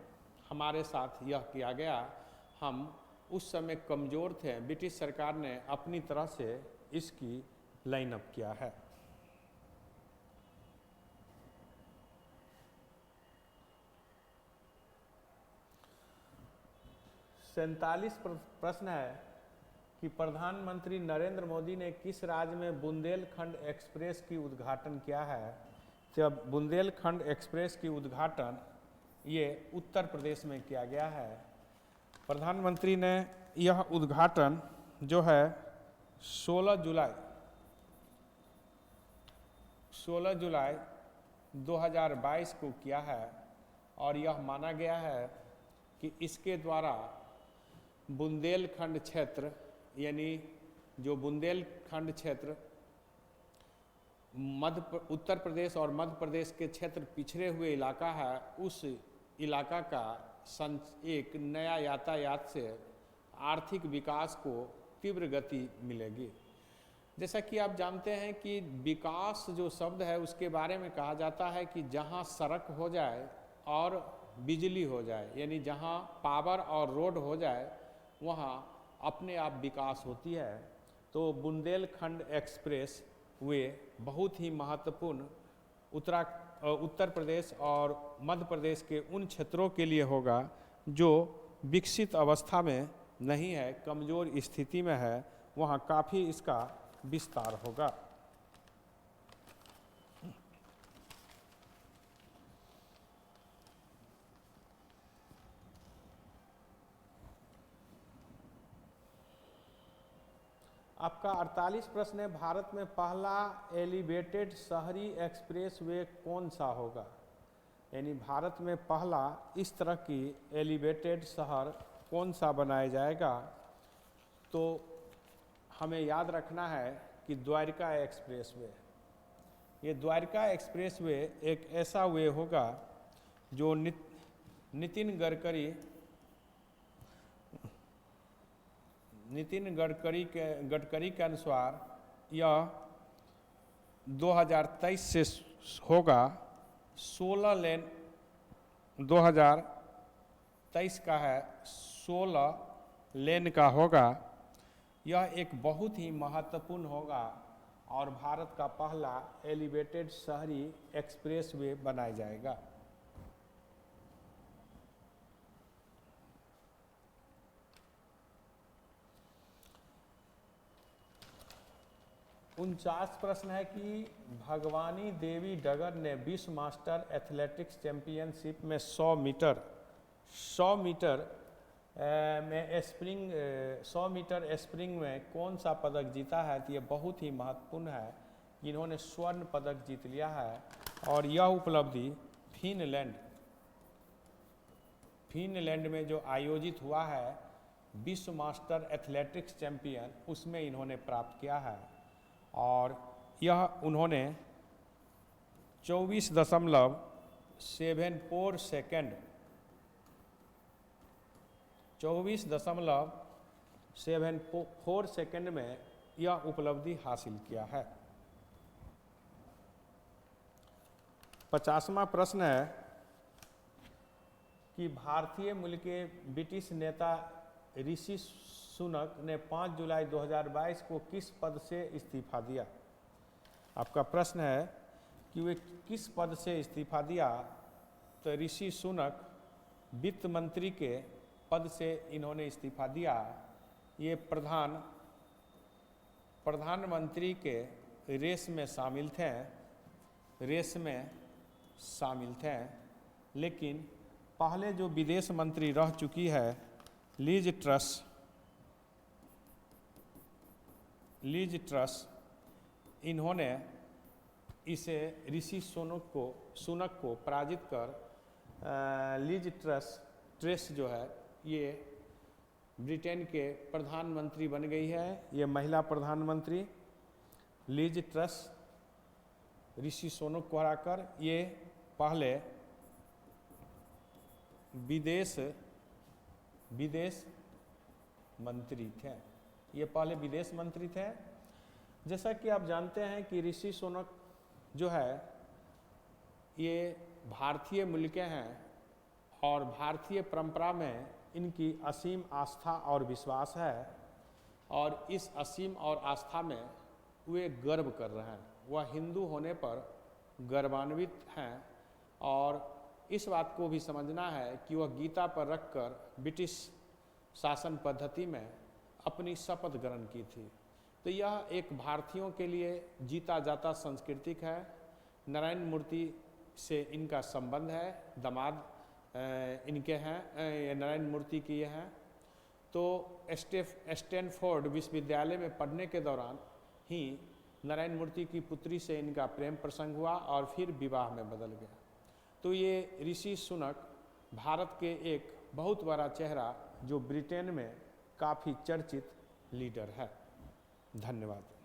हमारे साथ यह किया गया। हम उस समय कमज़ोर थे, ब्रिटिश सरकार ने अपनी तरह से इसकी लाइनअप किया है। सैंतालीस प्रश्न है कि प्रधानमंत्री नरेंद्र मोदी ने किस राज्य में बुंदेलखंड एक्सप्रेस की उद्घाटन किया है? तो बुंदेलखंड एक्सप्रेस की उद्घाटन ये उत्तर प्रदेश में किया गया है। प्रधानमंत्री ने यह उद्घाटन जो है 16 जुलाई 2022 को किया है और यह माना गया है कि इसके द्वारा बुंदेलखंड क्षेत्र, यानी जो बुंदेलखंड क्षेत्र उत्तर प्रदेश और मध्य प्रदेश के क्षेत्र पिछड़े हुए इलाका है, उस इलाका का एक नया यातायात से आर्थिक विकास को तीव्र गति मिलेगी। जैसा कि आप जानते हैं कि विकास जो शब्द है उसके बारे में कहा जाता है कि जहां सड़क हो जाए और बिजली हो जाए, यानी जहां पावर और रोड हो जाए वहां अपने आप विकास होती है। तो बुंदेलखंड एक्सप्रेस वे बहुत ही महत्वपूर्ण उत्तर प्रदेश और मध्य प्रदेश के उन क्षेत्रों के लिए होगा जो विकसित अवस्था में नहीं है, कमज़ोर स्थिति में है, वहाँ काफ़ी इसका विस्तार होगा। आपका 48 प्रश्न है, भारत में पहला एलिवेटेड शहरी एक्सप्रेसवे कौन सा होगा? यानी भारत में पहला इस तरह की एलिवेटेड शहर कौन सा बनाया जाएगा? तो हमें याद रखना है कि द्वारका एक्सप्रेसवे। ये द्वारका एक्सप्रेसवे एक ऐसा वे होगा जो नितिन गडकरी के अनुसार यह 2023 से होगा। 16 लेन 2023 का है, 16 लेन का होगा। यह एक बहुत ही महत्वपूर्ण होगा और भारत का पहला एलिवेटेड शहरी एक्सप्रेसवे बनाया जाएगा। उनचास प्रश्न है कि भगवानी देवी डगर ने विश्व मास्टर एथलेटिक्स चैंपियनशिप में 100 मीटर स्प्रिंग में कौन सा पदक जीता है? तो ये बहुत ही महत्वपूर्ण है। इन्होंने स्वर्ण पदक जीत लिया है और यह उपलब्धि फिनलैंड में जो आयोजित हुआ है विश्व मास्टर एथलेटिक्स चैंपियन, उसमें इन्होंने प्राप्त किया है और यह उन्होंने 24.74 सेकंड में यह उपलब्धि हासिल किया है। 50वां प्रश्न है कि भारतीय मूल के ब्रिटिश नेता ऋषि सुनक ने 5 जुलाई 2022 को किस पद से इस्तीफा दिया? आपका प्रश्न है कि वे किस पद से इस्तीफा दिया? तो ऋषि सुनक वित्त मंत्री के पद से इन्होंने इस्तीफा दिया। ये प्रधानमंत्री के रेस में शामिल थे, लेकिन पहले जो विदेश मंत्री रह चुकी है लीज ट्रस, इन्होंने इसे ऋषि सुनक को पराजित कर लीज ट्रेस जो है ये ब्रिटेन के प्रधानमंत्री बन गई है। ये महिला प्रधानमंत्री लीज ट्रस ऋषि सुनक को हराकर ये पहले विदेश मंत्री थे। ये पहले विदेश मंत्री थे। जैसा कि आप जानते हैं कि ऋषि सुनक जो है ये भारतीय मूल के हैं और भारतीय परंपरा में इनकी असीम आस्था और विश्वास है, और इस असीम और आस्था में वे गर्व कर रहे हैं। वह हिंदू होने पर गर्वान्वित हैं, और इस बात को भी समझना है कि वह गीता पर रखकर ब्रिटिश शासन पद्धति में अपनी शपथ ग्रहण की थी। तो यह एक भारतीयों के लिए जीता जाता सांस्कृतिक है। नारायण मूर्ति से इनका संबंध है, दामाद इनके हैं, नारायण मूर्ति की हैं। तो स्टैनफोर्ड विश्वविद्यालय में पढ़ने के दौरान ही नारायण मूर्ति की पुत्री से इनका प्रेम प्रसंग हुआ और फिर विवाह में बदल गया। तो ये ऋषि सुनक भारत के एक बहुत बड़ा चेहरा जो ब्रिटेन में काफ़ी चर्चित लीडर है। धन्यवाद।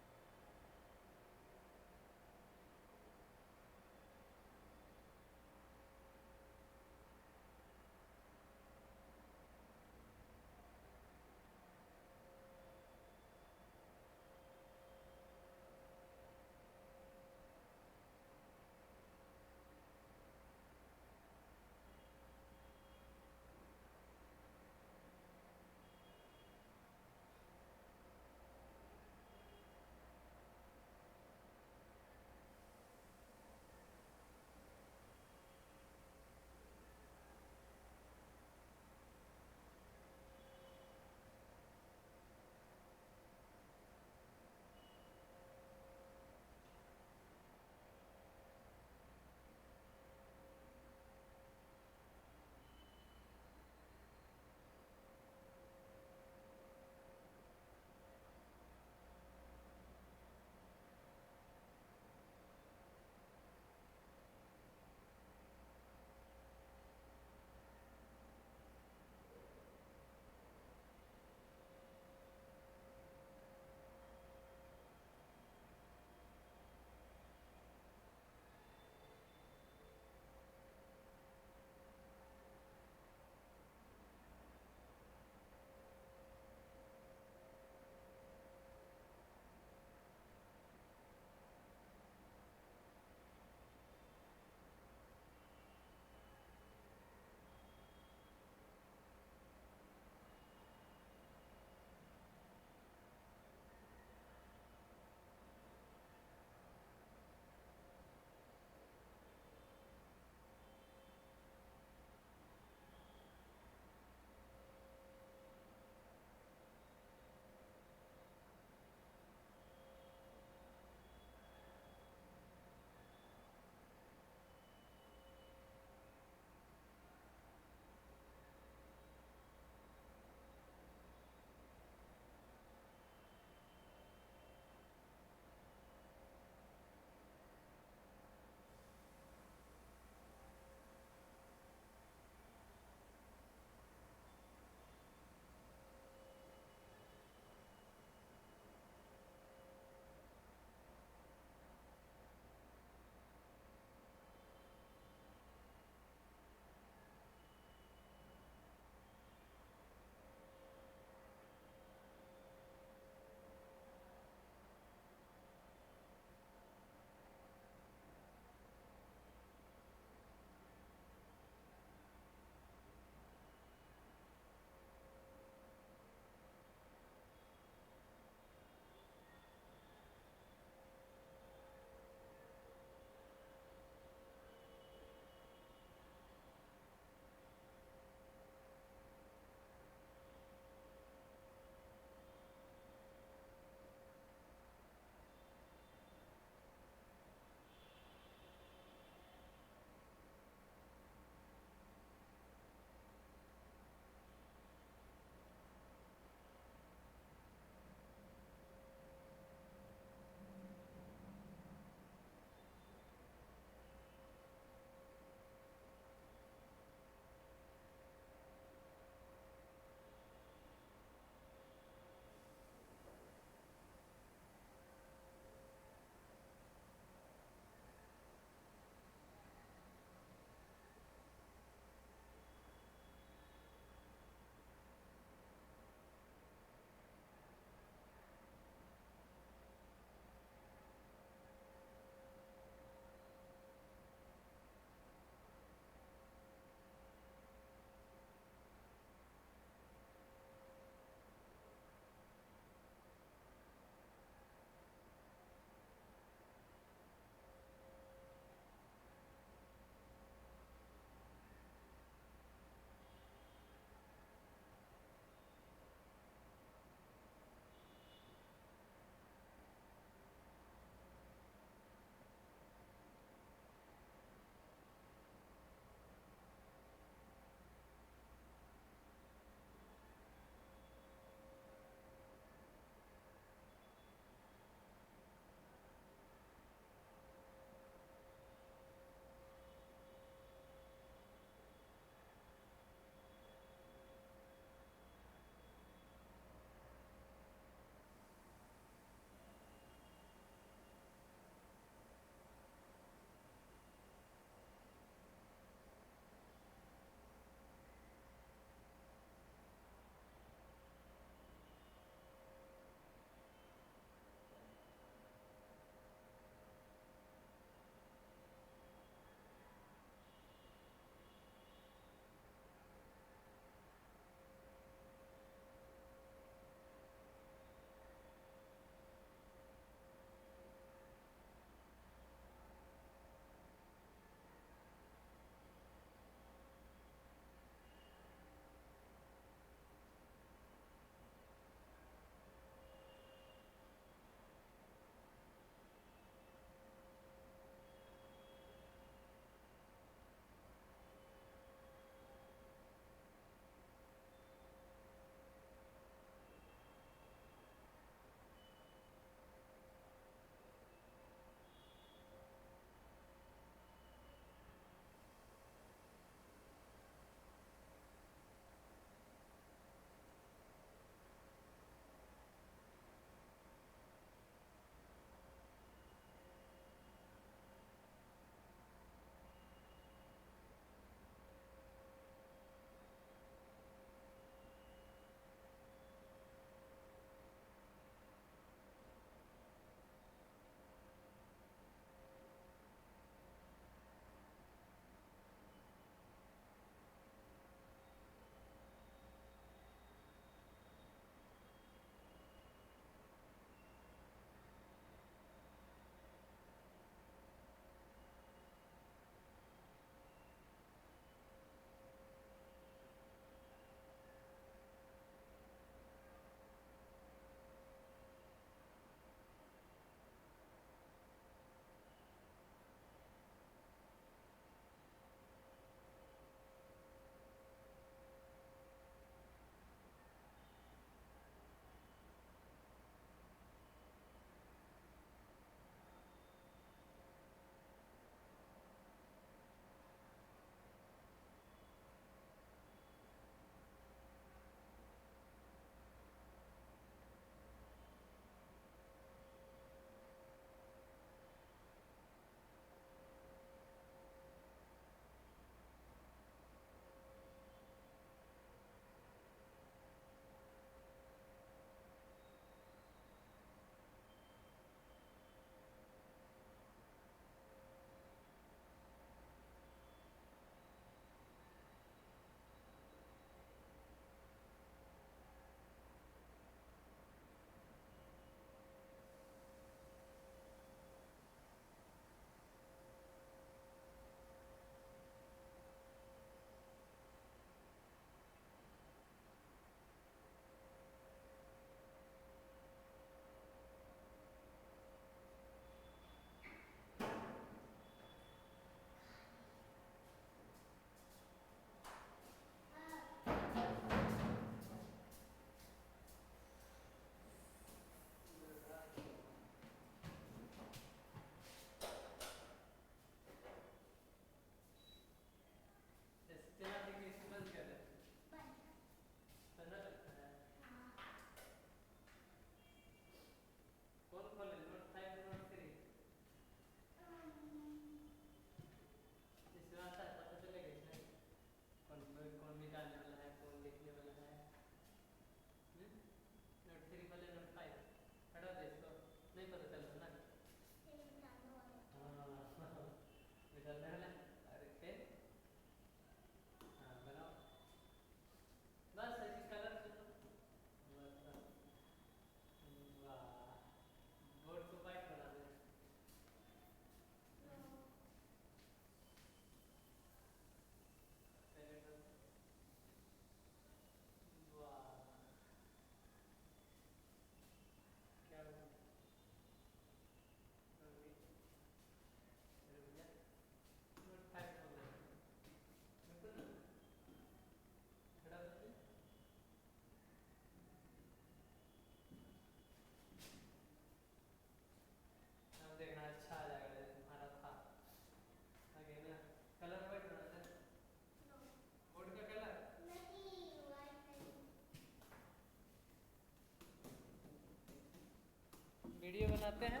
वीडियो बनाते हैं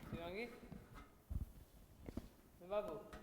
शिवांगी बाबू।